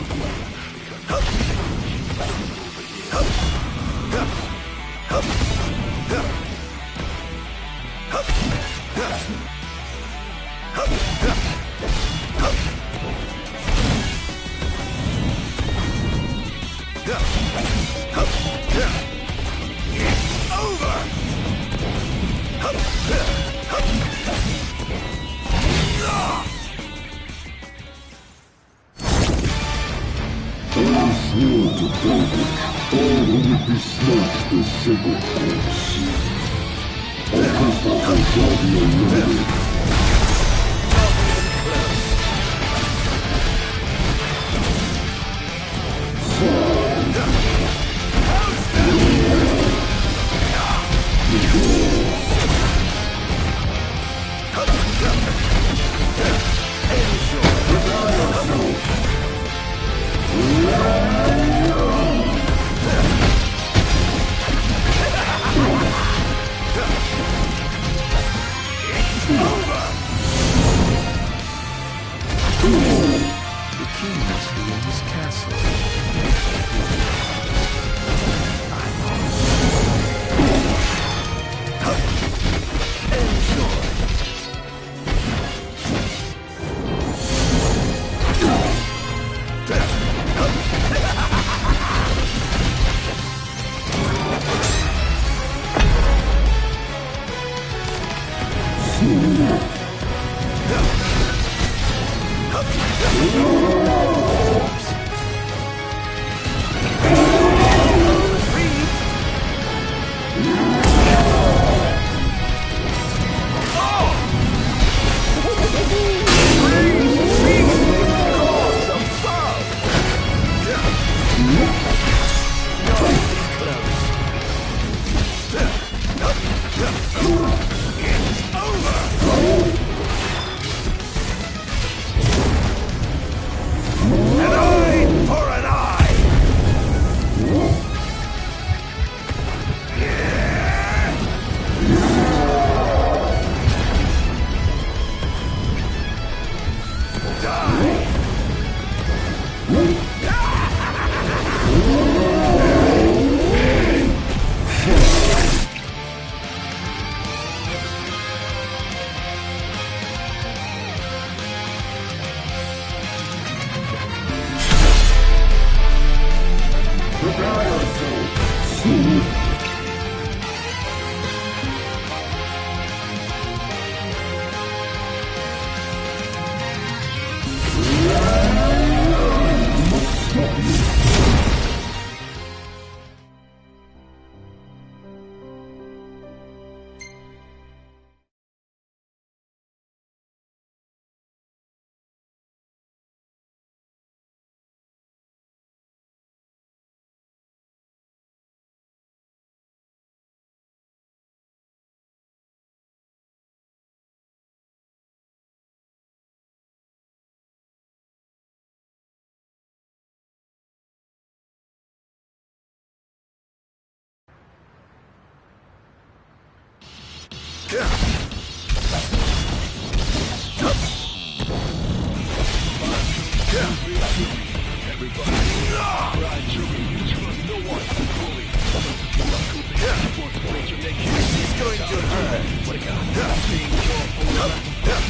Going to hurt. What a guy.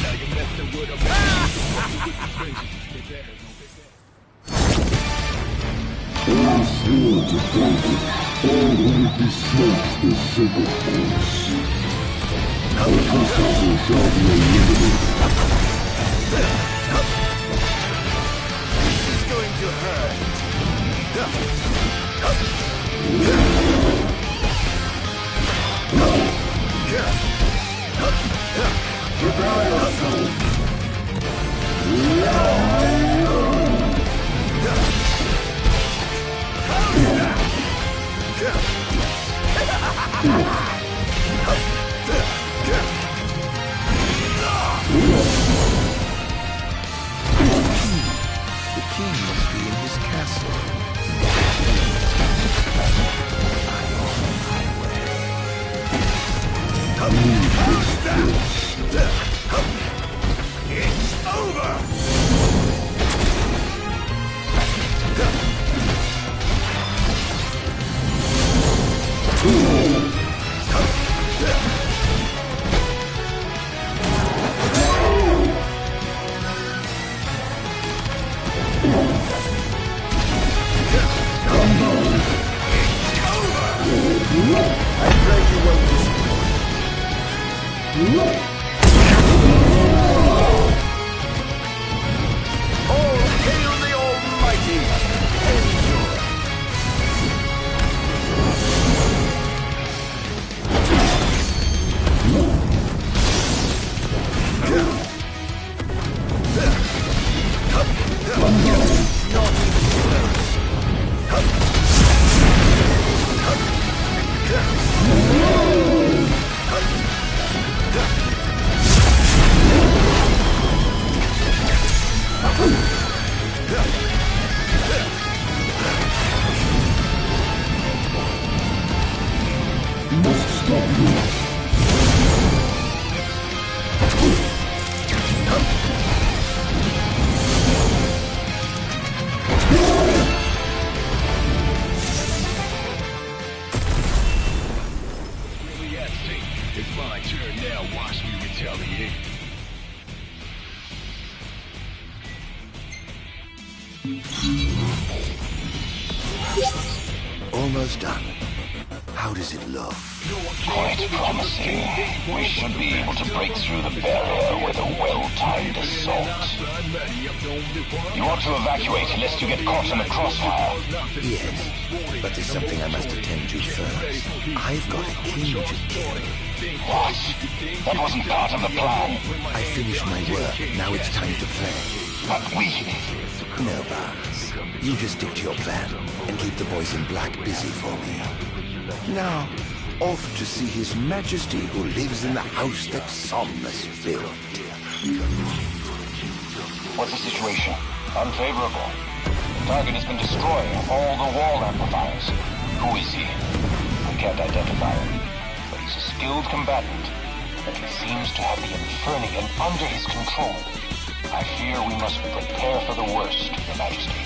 Now you're messing with a All swords are folded. All who would be smoked the simple force. All trespassers shall be eliminated. This is going to hurt. Prepare yourself. The king must be in his castle. It's over! I pray you won't disappoint. All hail the Almighty! Enjoy! Must stop you. Really at stake. It's my turn now. Watch me retaliate. Almost done. How does it look? Quite promising. We should be able to break through the barrier with a well-timed assault. You ought to evacuate lest you get caught in the crossfire. Yes, but there's something I must attend to first. I've got a king to kill. What? That wasn't part of the plan. I finished my work. Now it's time to play. But we... No, Barnes. You just stick to your plan and keep the boys in black busy for me. Now, off to see His Majesty who lives in the house that Somnus built. What's the situation? Unfavorable. The target has been destroying all the wall amplifiers. Who is he? We can't identify him, but he's a skilled combatant, and he seems to have the Infernian under his control. I fear we must prepare for the worst, Your Majesty.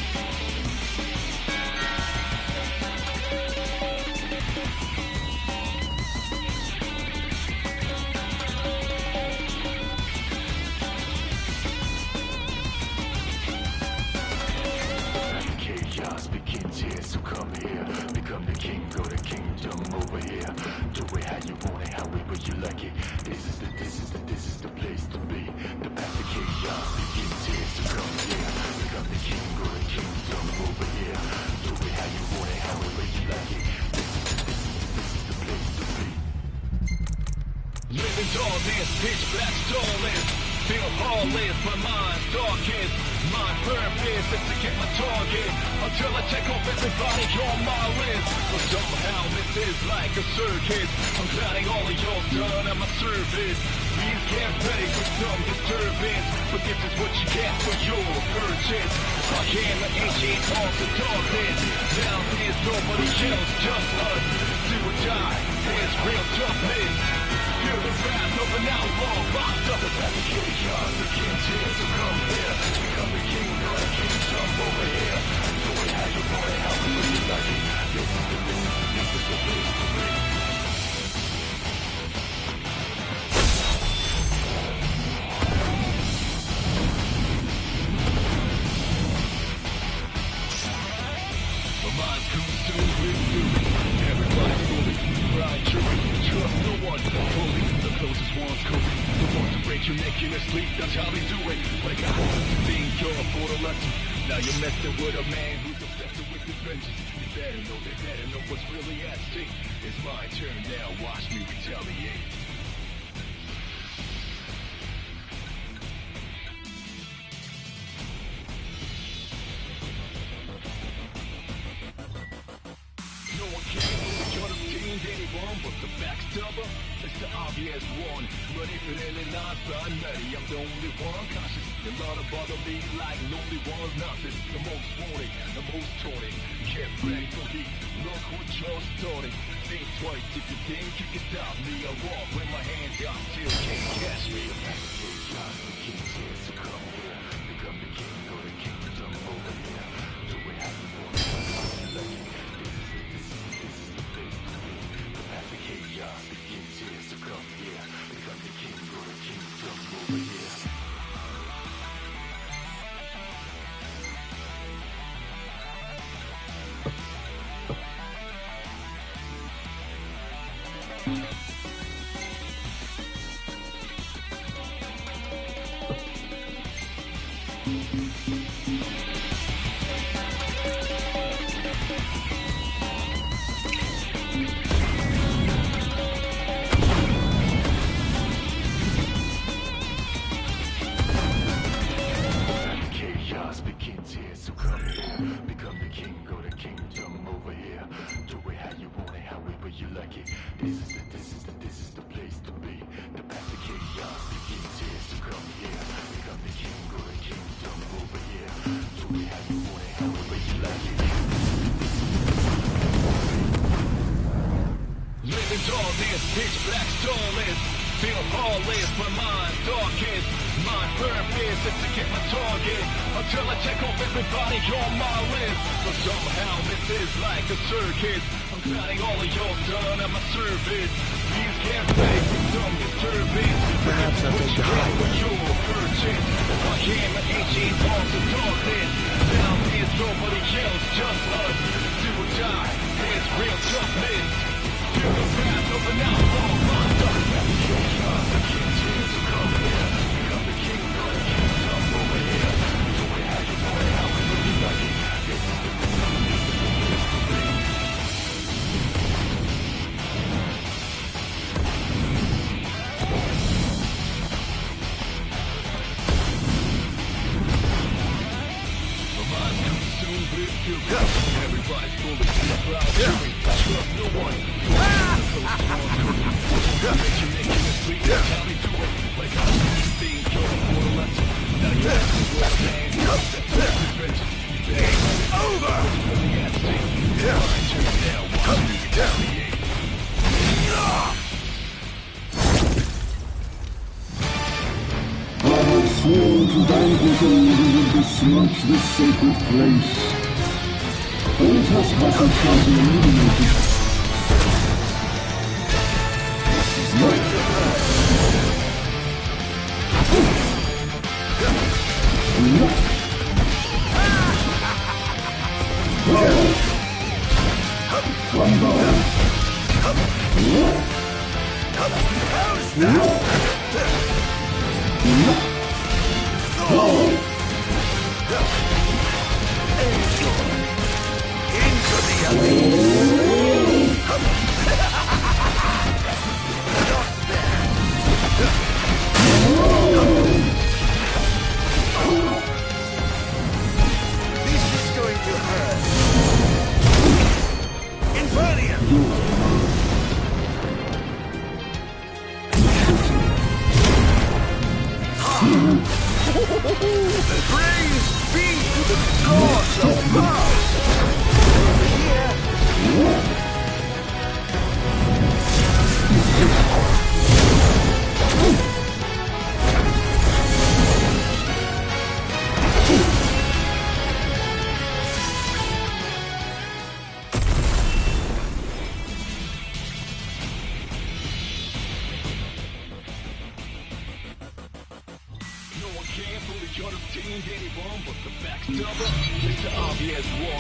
Chaos begins here, so come here. Become the king, go to kingdom over here. Do it how you want it, however you like it. This is the place to be. The path of chaos begins here, so come here. Become the king, go to kingdom over here. Do it how you want it, however you like it. This is the place to be. Living darkness, pitch black stolen. Feel heartless, my mind's darkest. My purpose is to get my target until I check off everybody on my list. But somehow this is like a circus. I'm glad all of y'all done at my service. Please get ready for some disturbance, but this is what you get for your purchase. I am the ancient of the darkness. Now there's nobody else, just us. Do or die, there's real toughness. Feel the wrath of an outlaw locked up. The path of chaos begins here, so come here. Become the king of the kingdom over here. Do it how you want it, however you like it. This is the place to be. you're making us sleep, that's how we do it. But I got to think you're for the lesson. Now you're messing with a man who's obsessed with his vengeance. You better know what's really at stake. It's my turn now, watch me retaliate. No one cares who you're the team, anyone but the backstabber. It's the obvious one, but if it ain't not I'm ready. I'm the only one cautious. A lot of bother me like nobody was nothing. The most wanted, the most taunted. Get ready for heat, look what you're starting. Think twice if you think you can stop me. I walk with my hands out till you can't catch me. Become the king or the kingdom over here. Do we have to go? This is the place to be. The path of chaos begins here, so come here. Become the king or the kingdom over here. Chaos begins here, so come here. Become the king or the kingdom over here. Do it how you want it, however you like it. This is the place to be. The path of chaos begins here, so come here. Become the king or the kingdom over here. Do it how you want it, however you like it. Living darkness, pitch black starless. Feel heartless, my mind darkest. My purpose is to get my target until I check off everybody on my list. But somehow this is like a circus. I'm counting all of your done at my service. These can't make me some disturbance. Perhaps I'll take the high with your purchase. I am an ancient arms of darkness. Down is nobody else, just us. Do or die, it's real toughness. To the path of an outlaw, my darkness. The king's here to come here. Become the king or the kingdom over here. Do it how you want it, however you like it. This is the place to be. My mind's consumed with guilt. Everybody's fully proud of me. Trust no one. Making it sweet, tell me do it. But I got to think you're for the lesson. Now you're asking for a man. That's the vengeance. It's over. Really at stake. My turn now. Watch me retaliate. I have sworn to vanquish all who would besmirch this sacred place. All trespassers shall be eliminated.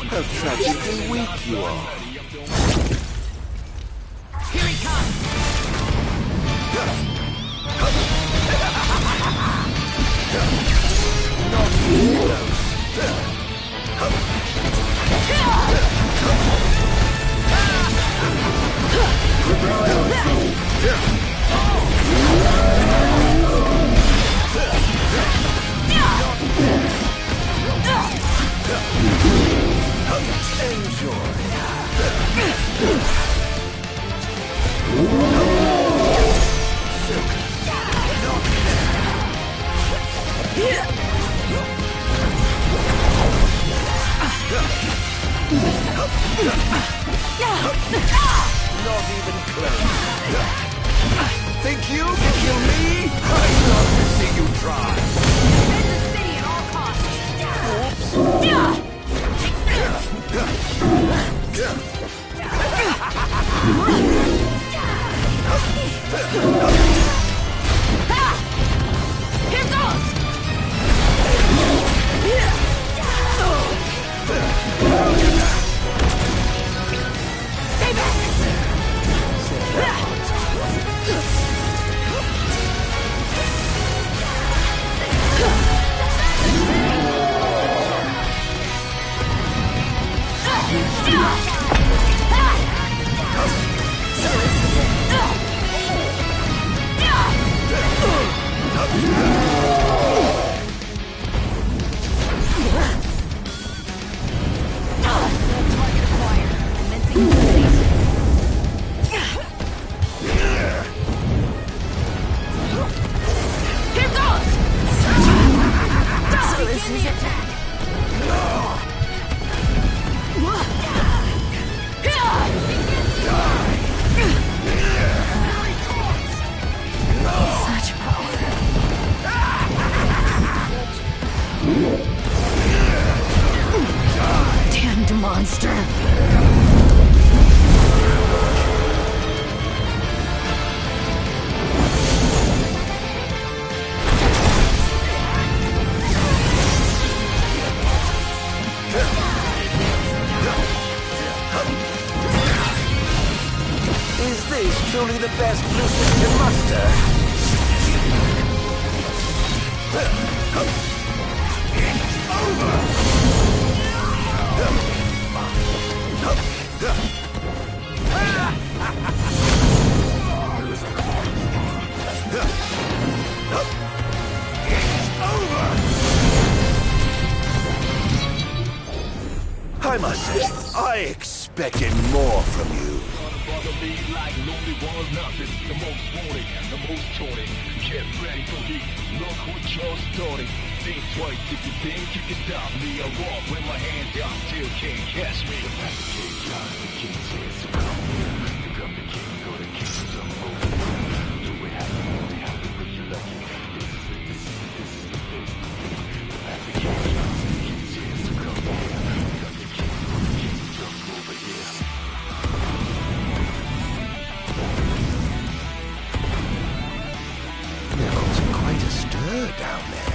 How tragically weak you are. Here he comes! think you can kill me? I'd love to see you try. Defend the city at all costs. Here goes! Stay back! Damned monster! Is this truly the best Lucius can muster? I must say, I expected more from you. Get ready for heat. Look what you're starting. Think twice if you think you can stop me. I walk with my hands out, still can't catch me. The king says to come. Become the king or the kingdom over. Do we have to bring you lucky? This is the thing. The king says to come. Become the king or the kingdom over here. There was quite a stir down there.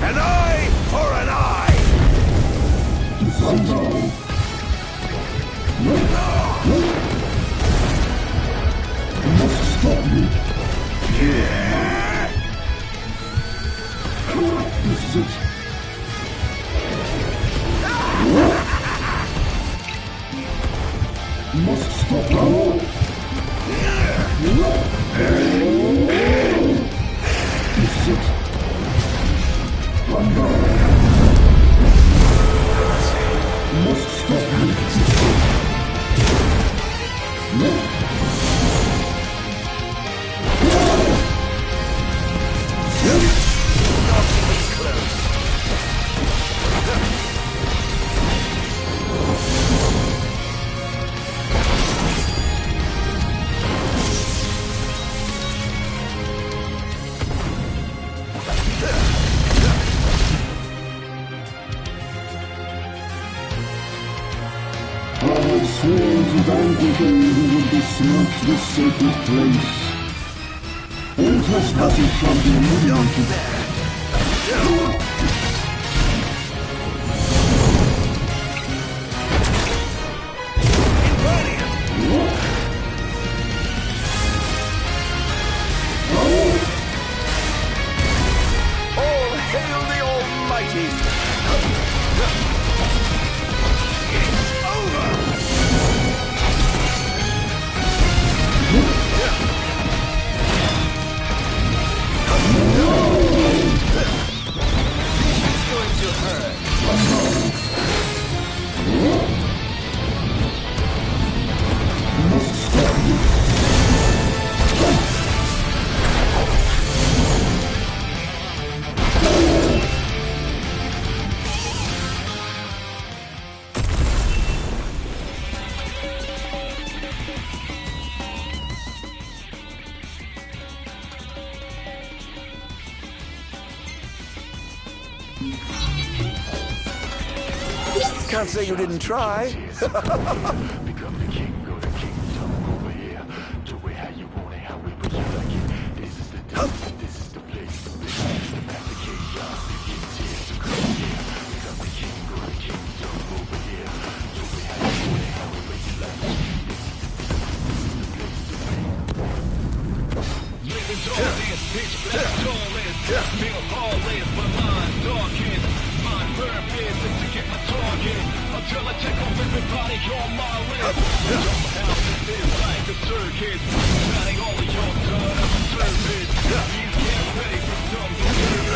An eye for an eye! vanquish all who would besmirch this sacred place. All trespassers shall be eliminated. All hail the Almighty! It's over! It's going to hurt. Can't say you didn't try. Become the king of the kingdom over here. Do it how you want it, how we put you like it. This is the day, this is the place to be. The path of chaos begins here, so come here. Become the king of the kingdom over here. Do it how you want it, how we put you like it. Living darkness, pitch black tallest. Feel lawless, but mind darkest. Mind purpose is to get my target. Until I check off everybody on my list. Jump out and live like a circus. Counting all of your done as a service. Please get ready for some service.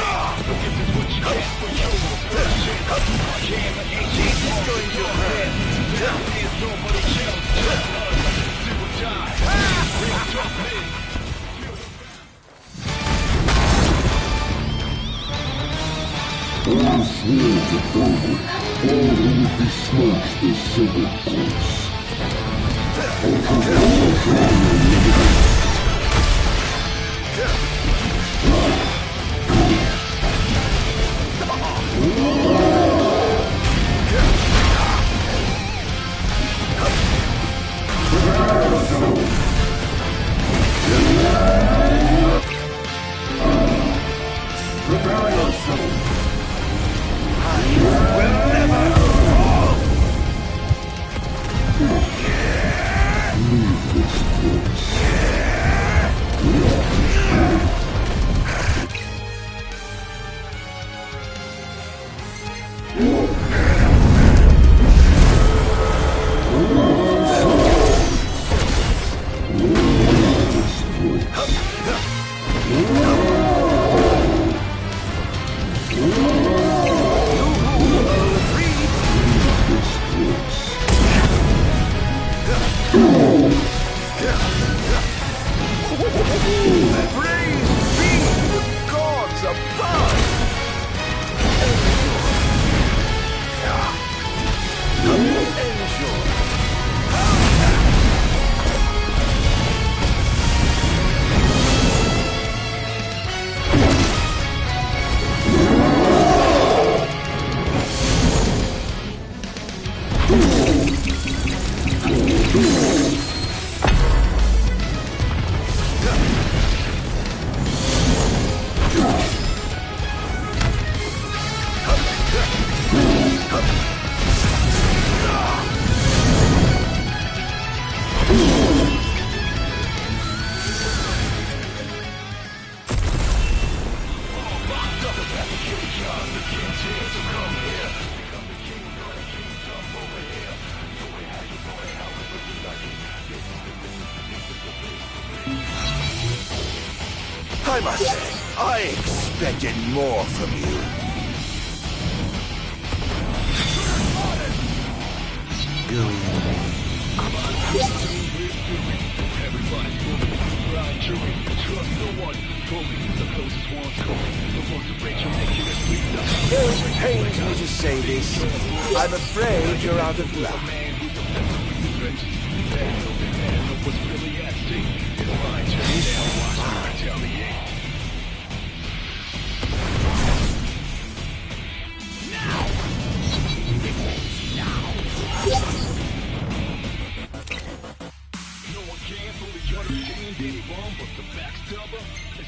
This is what you get for your version. I am an ancient It's going to hurt. There is nobody else, just us. Do or die. Real toughness. All swords are forward. All who would besmirch this sacred place. Prepare yourself. Will never fall! Leave this place. I must say, I expected more from you. It pains me to say this. I'm afraid you're out of luck.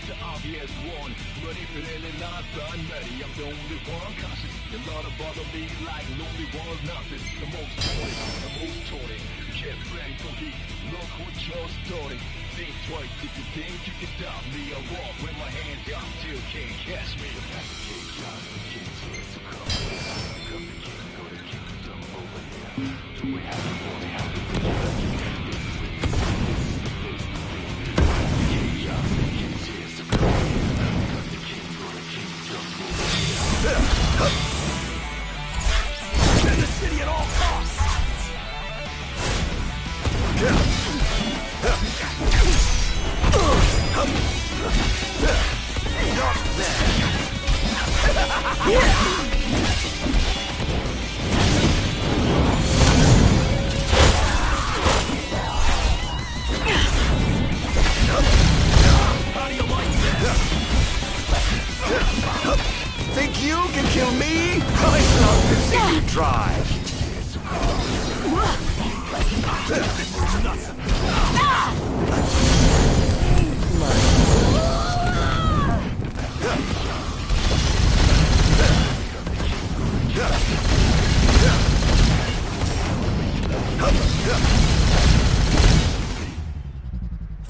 the obvious one. But if it ain't not done, ready, I'm the only one conscious. A lot of bother me like lonely one's nothing. The most Tony. Get ready for heat. Look what you're starting. Think twice if you think you can stop me. I walk with my hands up till can't catch me. Come the king, go to kingdom over here. Do we have to go? We have to defend the city at all costs! Not How do you like this? Think you can kill me? I'd love to see you try.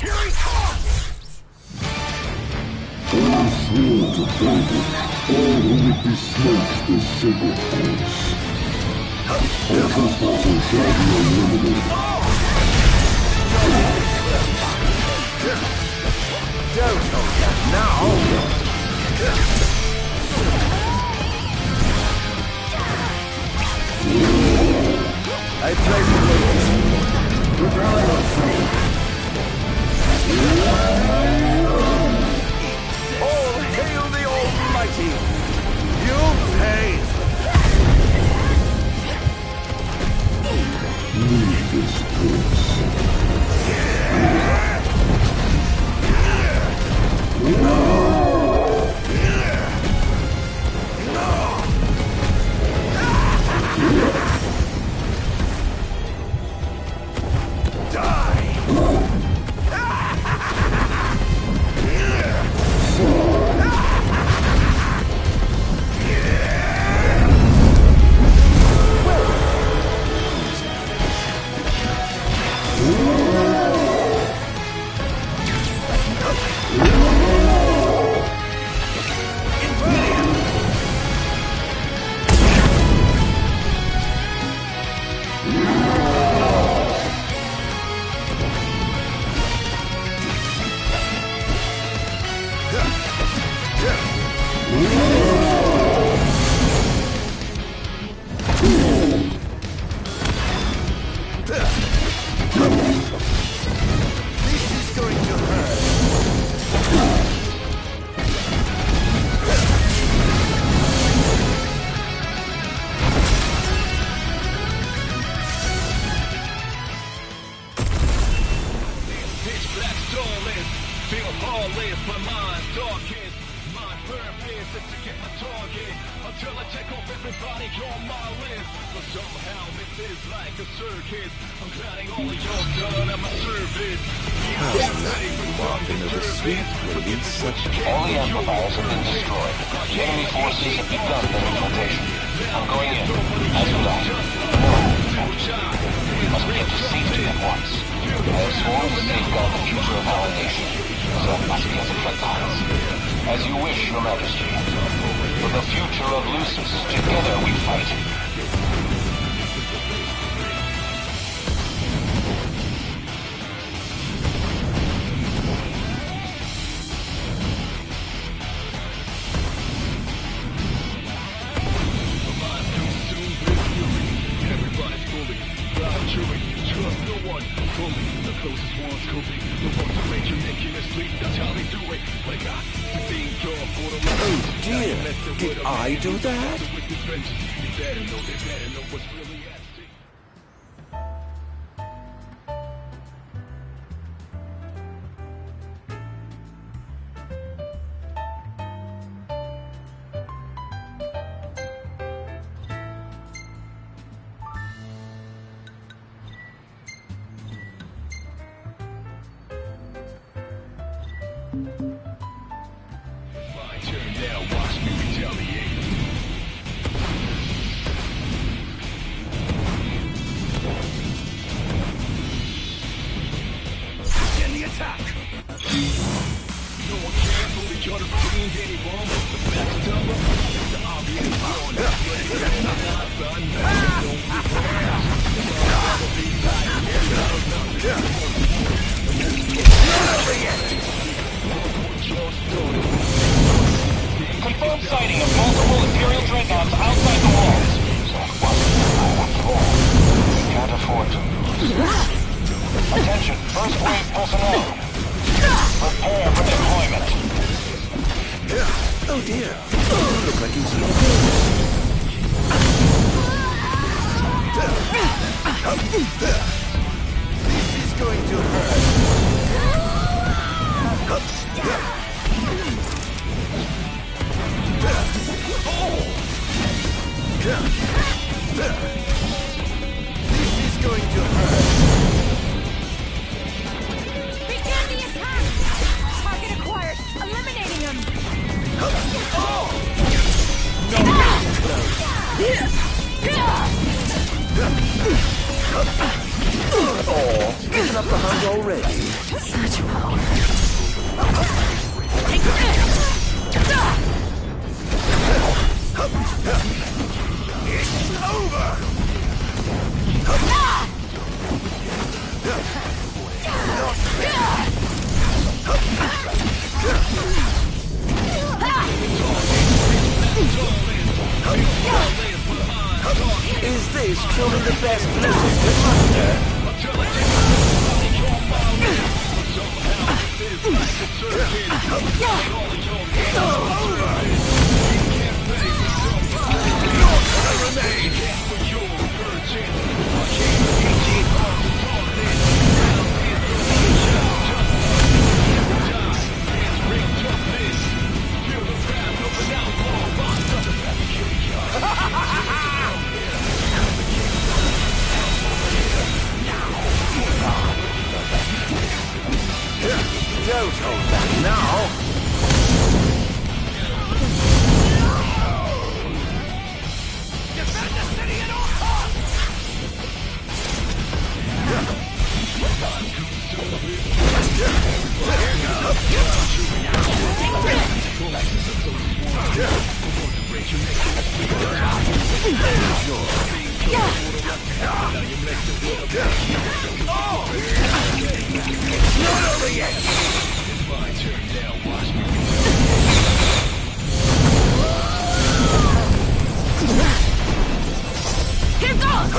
Here he comes! All who would be smoked the sacred house. All trespassers shall be eliminated. Don't hold that now. I play for you. Prepare yourself. All hail the Almighty! You pay! Leave this place. All the amplifiers have been destroyed. Enemy forces have begun their infiltration. I'm going in. As will I. No. We must get to safety at once. I have sworn to safeguard the future of our nation, so I must get the Flatlands. As you wish, Your Majesty. For the future of Lucis, together we fight. Oh dear, did I do that? Confirmed sighting of multiple Imperial dreadnoughts outside the walls. We can't afford to lose. Attention, first wave personnel. Prepare for deployment. Oh dear. You look like you've seen a ghost. This is going to hurt. This is going to hurt. Begin the attack! Target acquired! Eliminating him! Oh, giving up the hunt already. Such power. It's over! Is this truly the best Lucis can muster? Don't hold back now! Defend the city at all costs! It's not over yet! Here goes!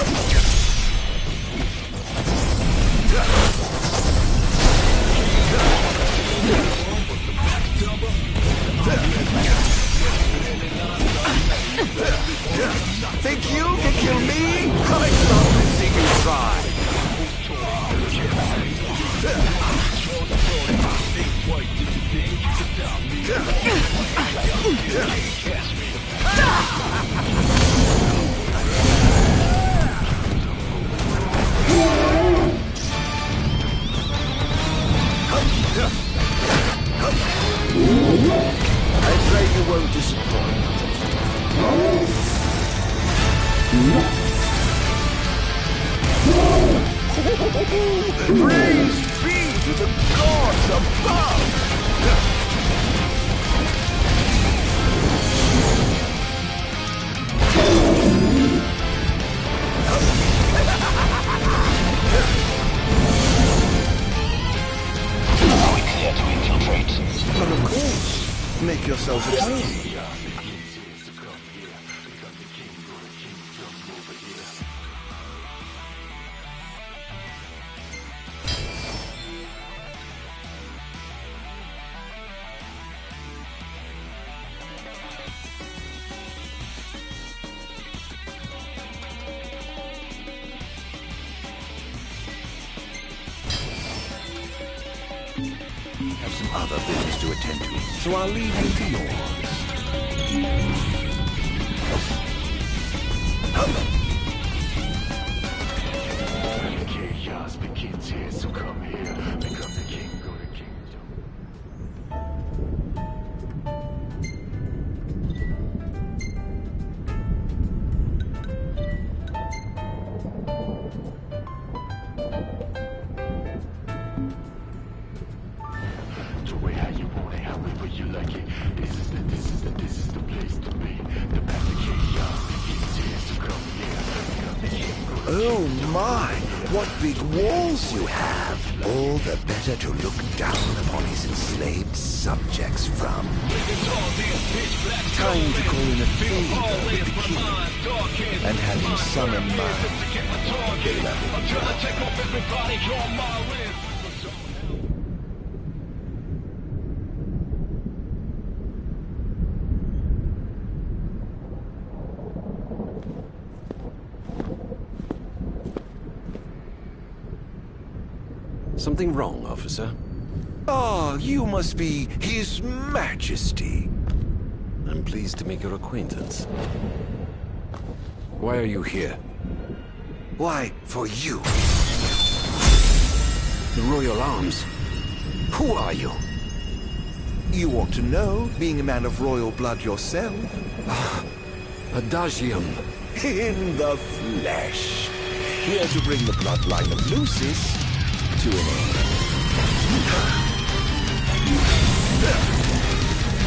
Think you can kill me? I'd love to see you try. I pray you won't disappoint. Praise be to the gods above! Are we clear to infiltrate? Well, of course. Make yourselves at home. Have some other business to attend to, so I'll leave you to yours. Chaos begins here, so come here. Become the king of the kingdom. Do it how you want it, however you like it. This is Oh my, what big walls you have! All the better to look down upon his enslaved subjects from. Time to call in a favor with the king, and have him summon my beloved bride. Something wrong, officer? Ah, you must be His Majesty. I'm pleased to make your acquaintance. Why are you here? Why, for you. The Royal Arms. Who are you? You ought to know, being a man of royal blood yourself. Adagium. In the flesh. Here to bring the bloodline of Lucis to an end.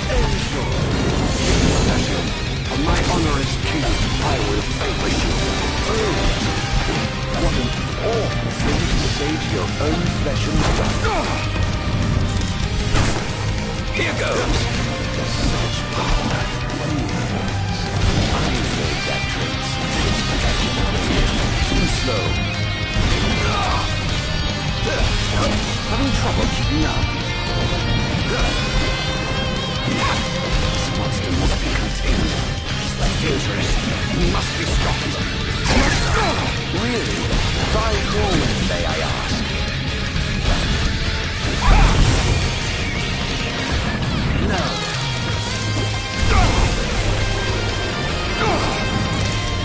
Ensure. On my honor as king, I will favor you. Oh, what an awful thing to say to your own flesh and blood. Here goes. Such power. I'm afraid that trait's too slow. Having trouble keeping up. This monster must be contained. He's dangerous. He must be stopped. Really? By whom, may I ask? No.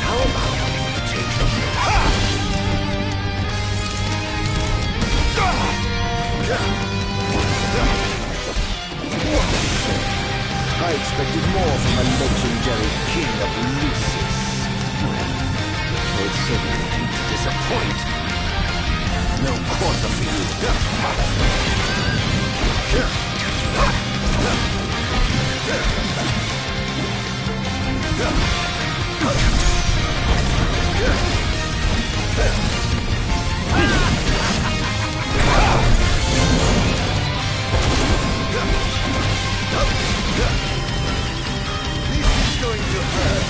How about potato? I expected more from a legendary king of Lucis. Would certainly hate to disappoint. No quarter for you. This is going to hurt.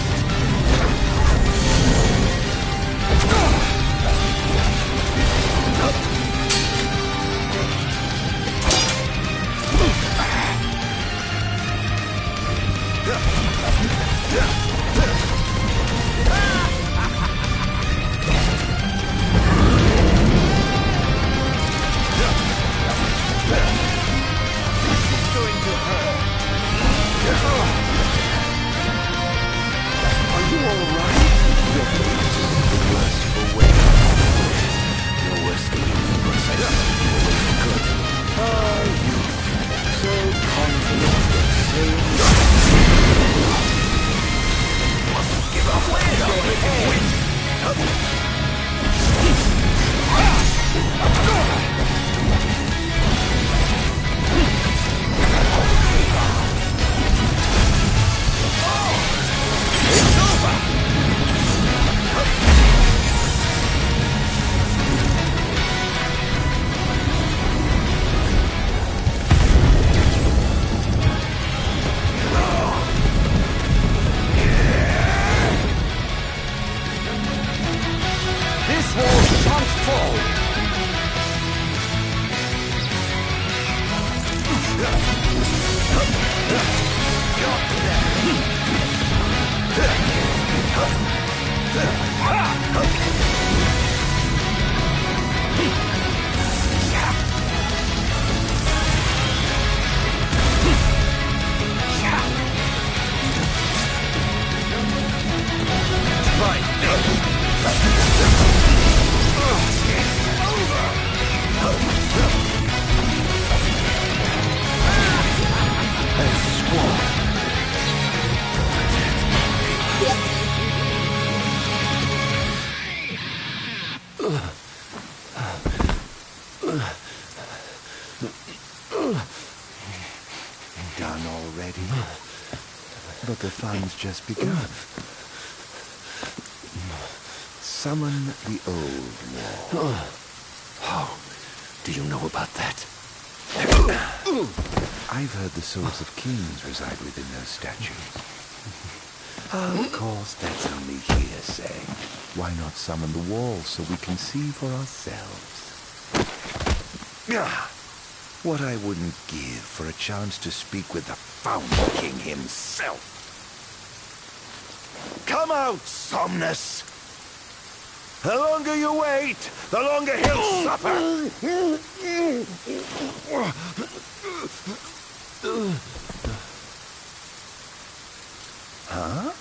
Done already? But the fun's just begun. summon the old war. How do you know about that? I've heard the souls of kings reside within those statues. Of course, that's only hearsay. Why not summon the wall so we can see for ourselves? What I wouldn't give for a chance to speak with the Founder King himself. Come out, Somnus! The longer you wait, the longer he'll suffer! Huh?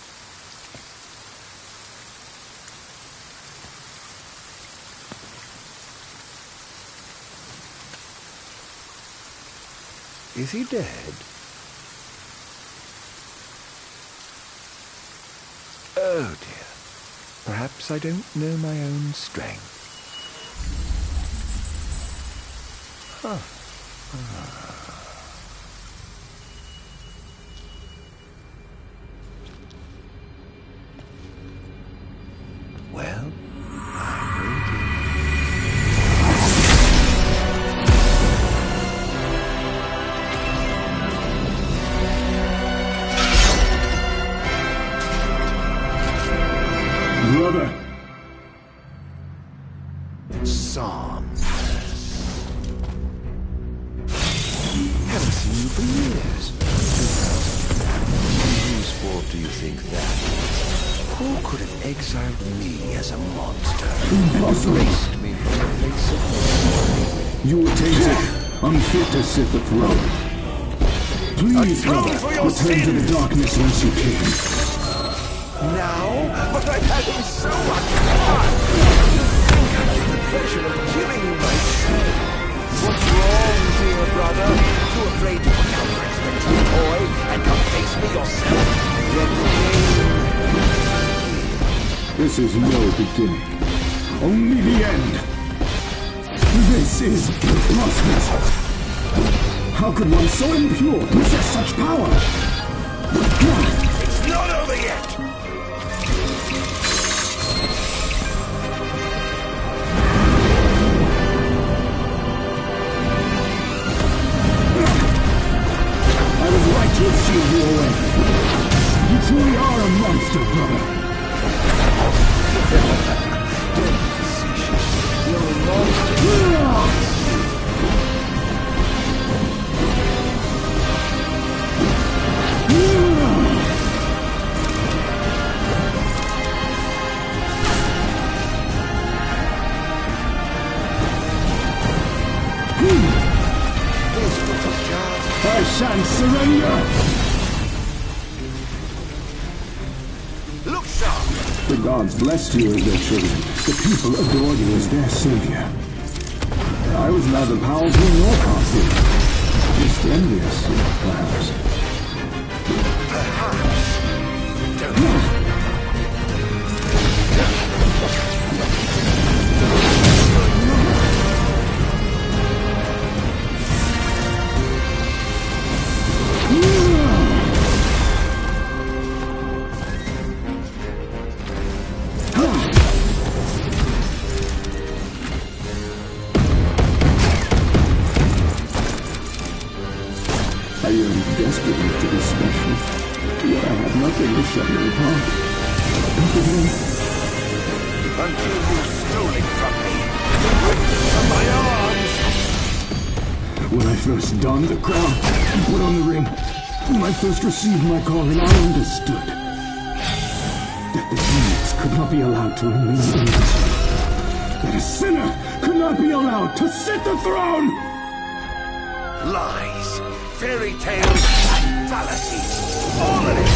Is he dead? Oh dear. Perhaps I don't know my own strength. Huh. Well, I'm waiting. Brother. Somnus. Haven't seen you for years. 2000. Whose fault do you think that is? Who could have exiled me as a monster? Impossible. Erased me from the face of history? You were tainted, unfit to sit the throne. Please, brother, return to the darkness whence you came. Now? But I've had so much fun! To think I get the pleasure of killing you myself! What's wrong, dear brother? Too afraid to put down your expensive toy and come face me yourself? Let the game... This is no beginning. Only the end. This is preposterous. How could one so impure possess such power? It's not over yet! I was right to have sealed you away. You truly are a monster, brother. Don't be facetious. You're a monster. I shan't surrender! Look sharp! The gods blessed you as their children. The people adored you as their savior. I was neither powerful nor costly. Just envious, perhaps. Perhaps. I yearned desperately to be special, yet I had nothing to set me apart. Until you stole it from me. From my arms! When I first donned the crown and put on the ring, when I first received my calling, I understood that the demons could not be allowed to remain invisible. That a sinner could not be allowed to sit the throne! Lies, fairy tales, and fallacies. All of it!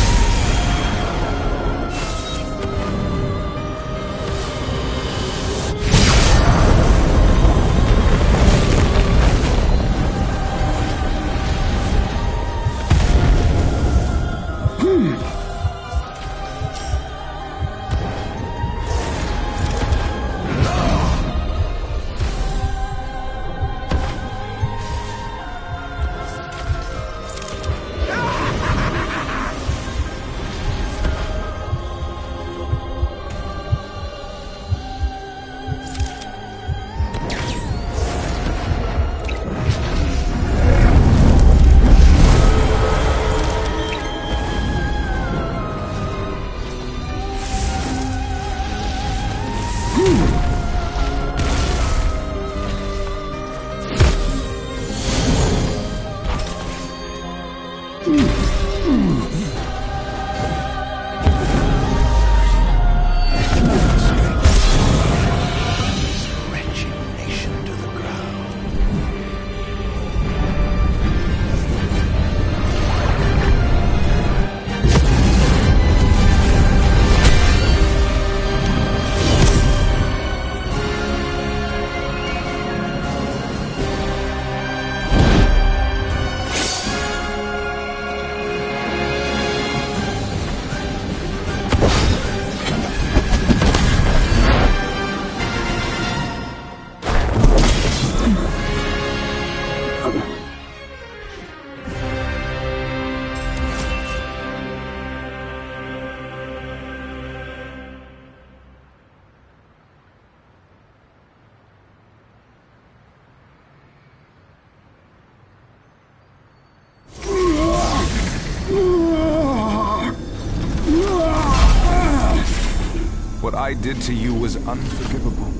What I did to you was unforgivable.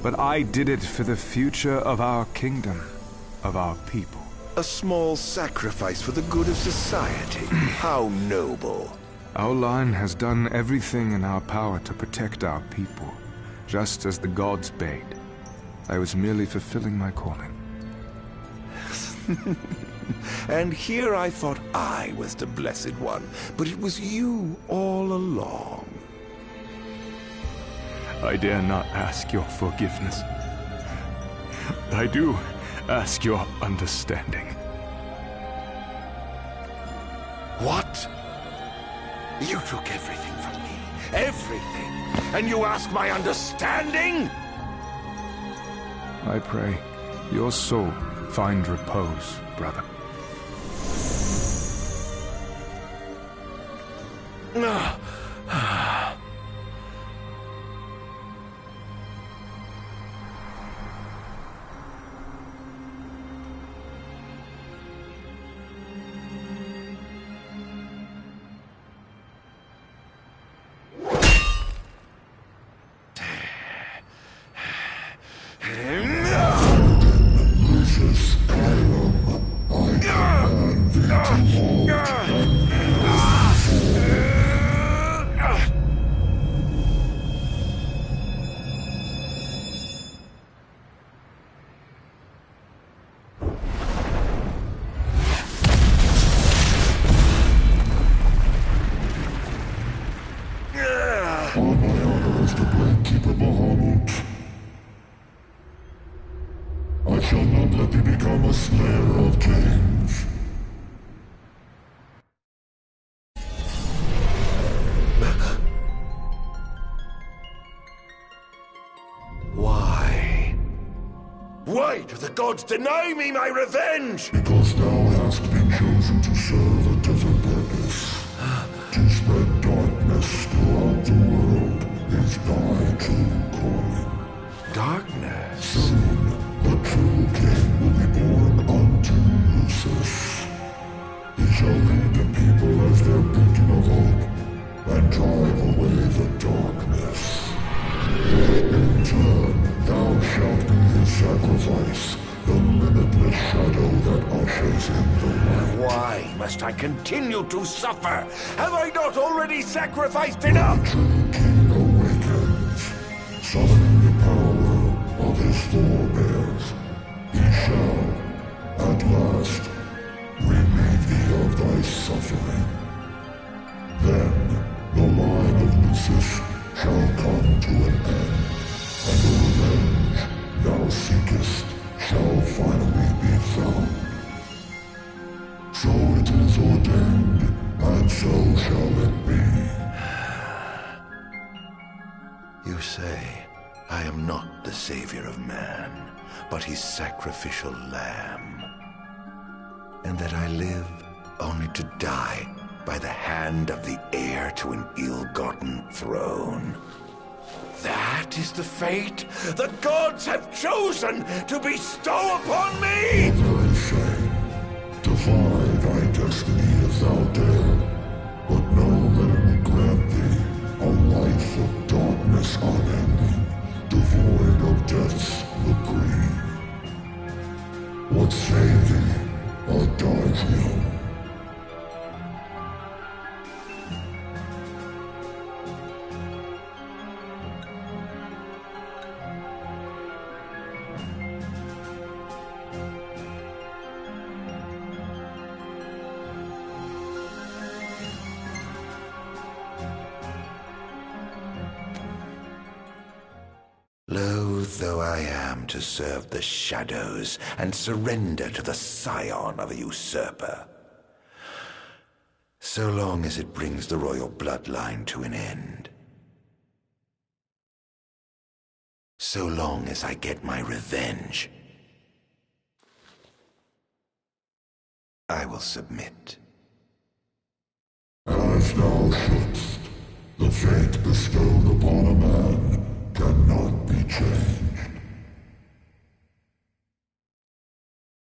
But I did it for the future of our kingdom, of our people. A small sacrifice for the good of society. How noble. Our line has done everything in our power to protect our people, just as the gods bade. I was merely fulfilling my calling. And here I thought I was the Blessed One, but it was you all along. I dare not ask your forgiveness. I do ask your understanding. What? You took everything from me. Everything. And you ask my understanding? I pray your soul find repose, brother. I shall not let thee become a slayer of kings. Why? Why do the gods deny me my revenge? Because thou hast been chosen to serve a different purpose. To spread darkness throughout the world is thy true calling. Darkness? Soon, the true king will be born unto Lucis. He shall lead the people as their beacon of hope, and drive away the darkness. In turn, thou shalt be his sacrifice, the limitless shadow that ushers in the light. Why must I continue to suffer? Have I not already sacrificed enough? The true king awakens, summoning the power of his forebears. He shall, at last, relieve thee of thy suffering. Then, the line of Lucis shall come to an end, and the revenge thou seekest shall finally be found. So it is ordained, and so shall it be. You say I am not the savior of man, but his sacrificial lamb, and that I live only to die by the hand of the heir to an ill-gotten throne. That is the fate the gods have chosen to bestow upon me! Very shame. Defy thy destiny if thou dare, but know that it will grant thee a life of darkness unending, devoid of death's reprieve. What say thee, Adagio? Loath though I am to serve the shadows and surrender to the scion of a usurper, so long as it brings the royal bloodline to an end, so long as I get my revenge, I will submit. As thou shouldst, the fate bestowed upon a man cannot be changed.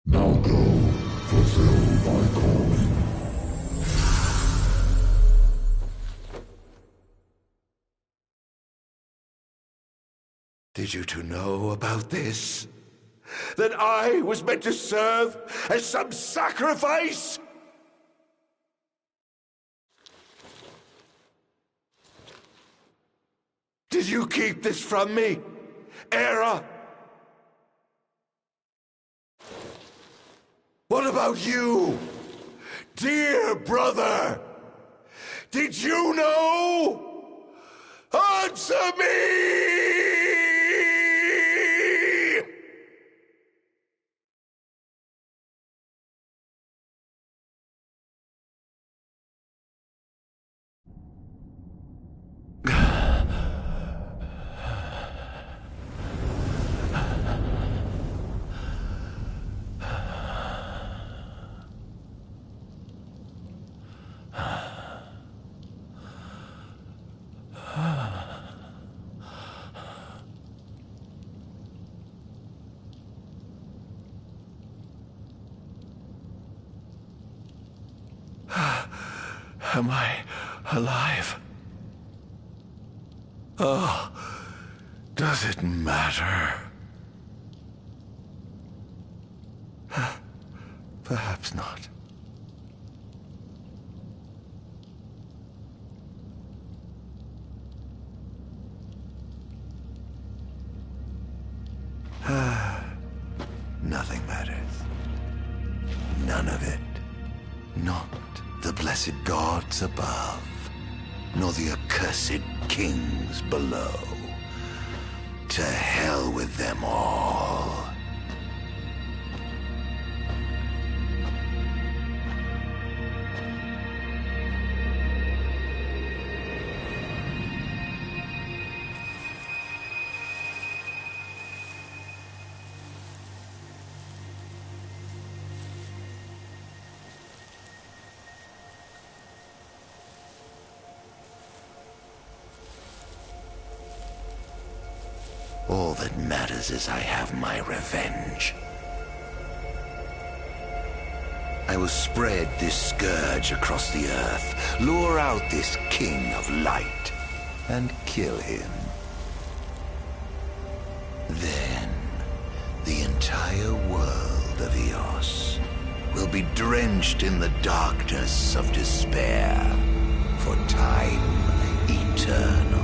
Now go, fulfill thy calling. Did you two know about this? That I was meant to serve as some sacrifice? Did you keep this from me, Era? What about you, dear brother? Did you know? Answer me! Am I alive? Oh, does it matter? Perhaps not. Nothing matters. None of it. Not the blessed gods above, nor the accursed kings below. To hell with them all. All that matters is I have my revenge. I will spread this scourge across the earth, lure out this king of light, and kill him. Then, the entire world of Eos will be drenched in the darkness of despair for time eternal.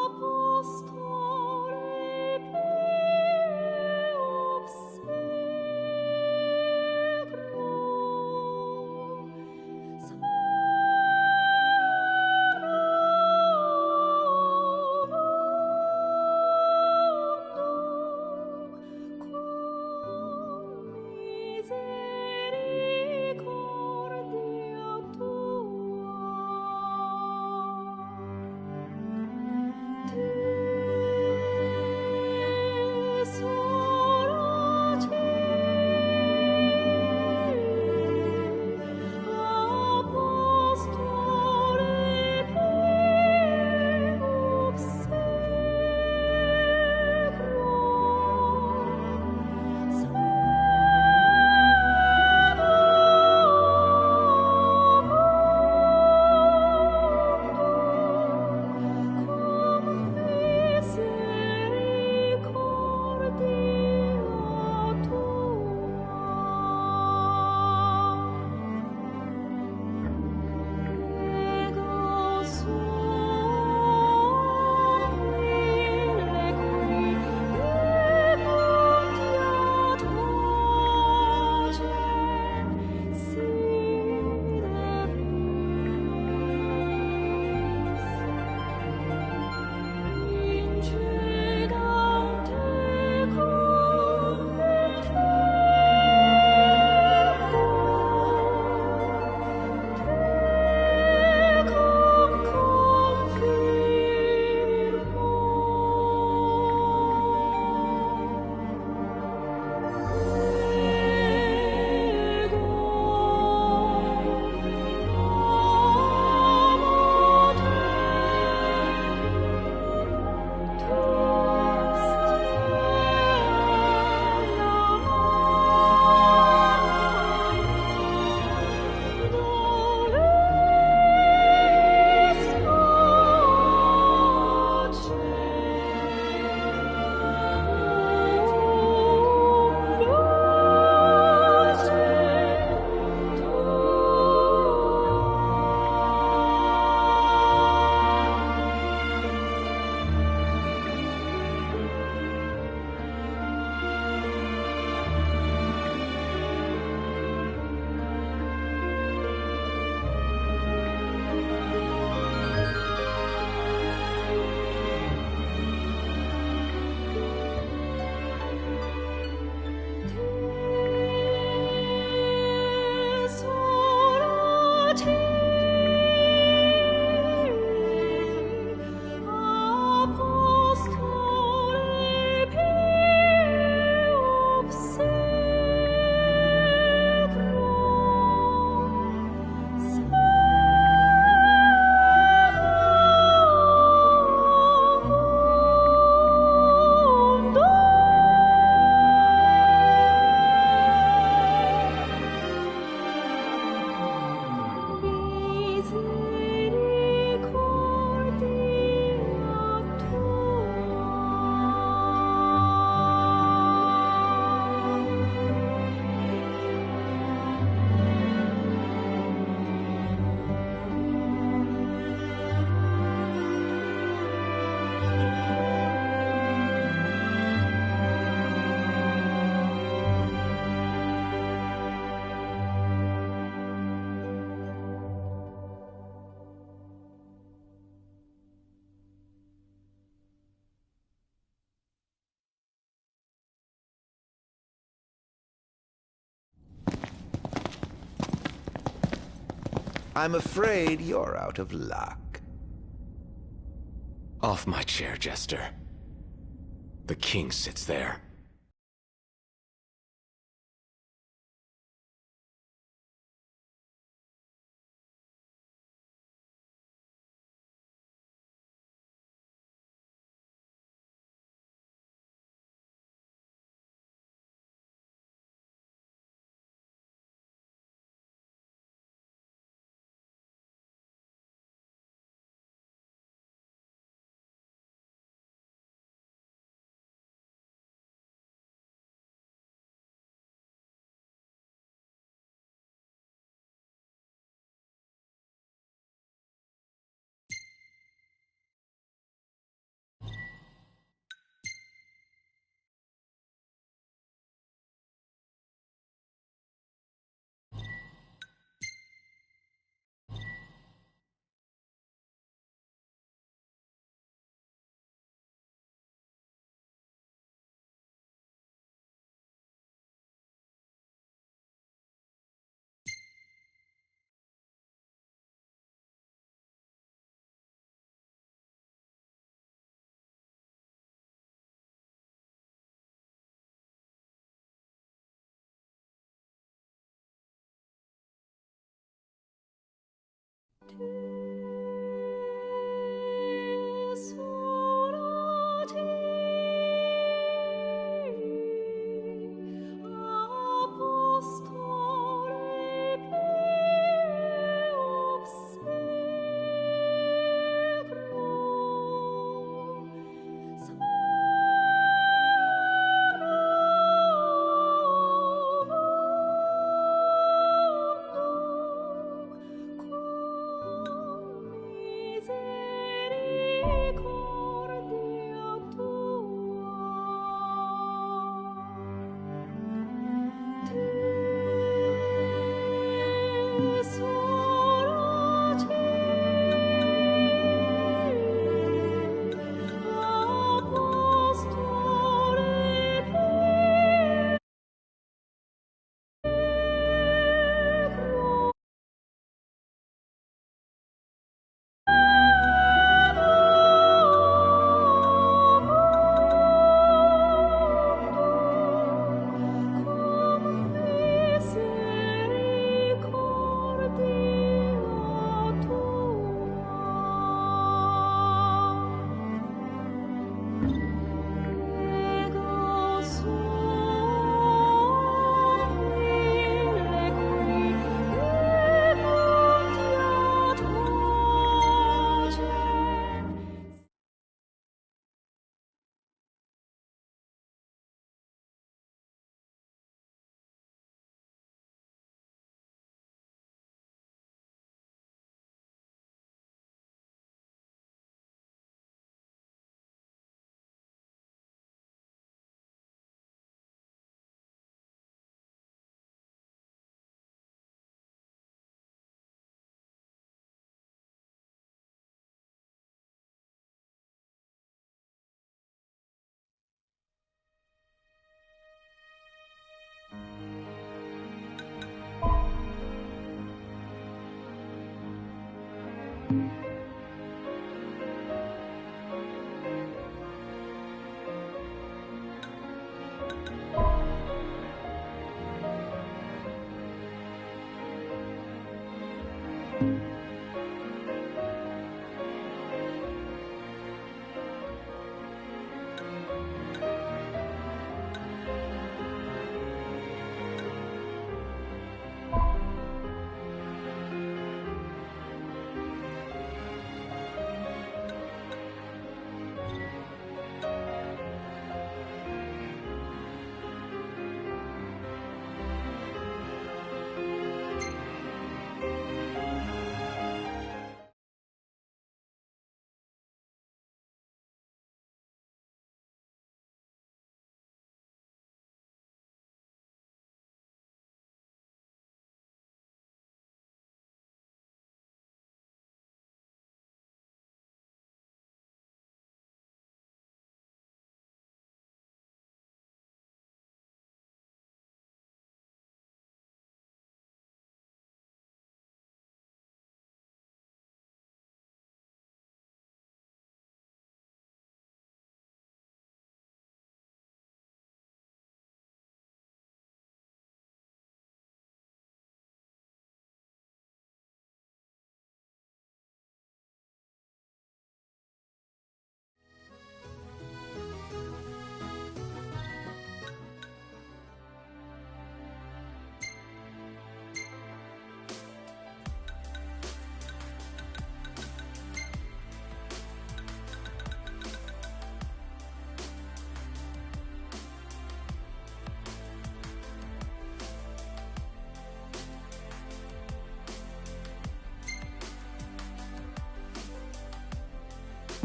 Apostol I'm afraid you're out of luck. Off my chair, Jester. The king sits there.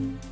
you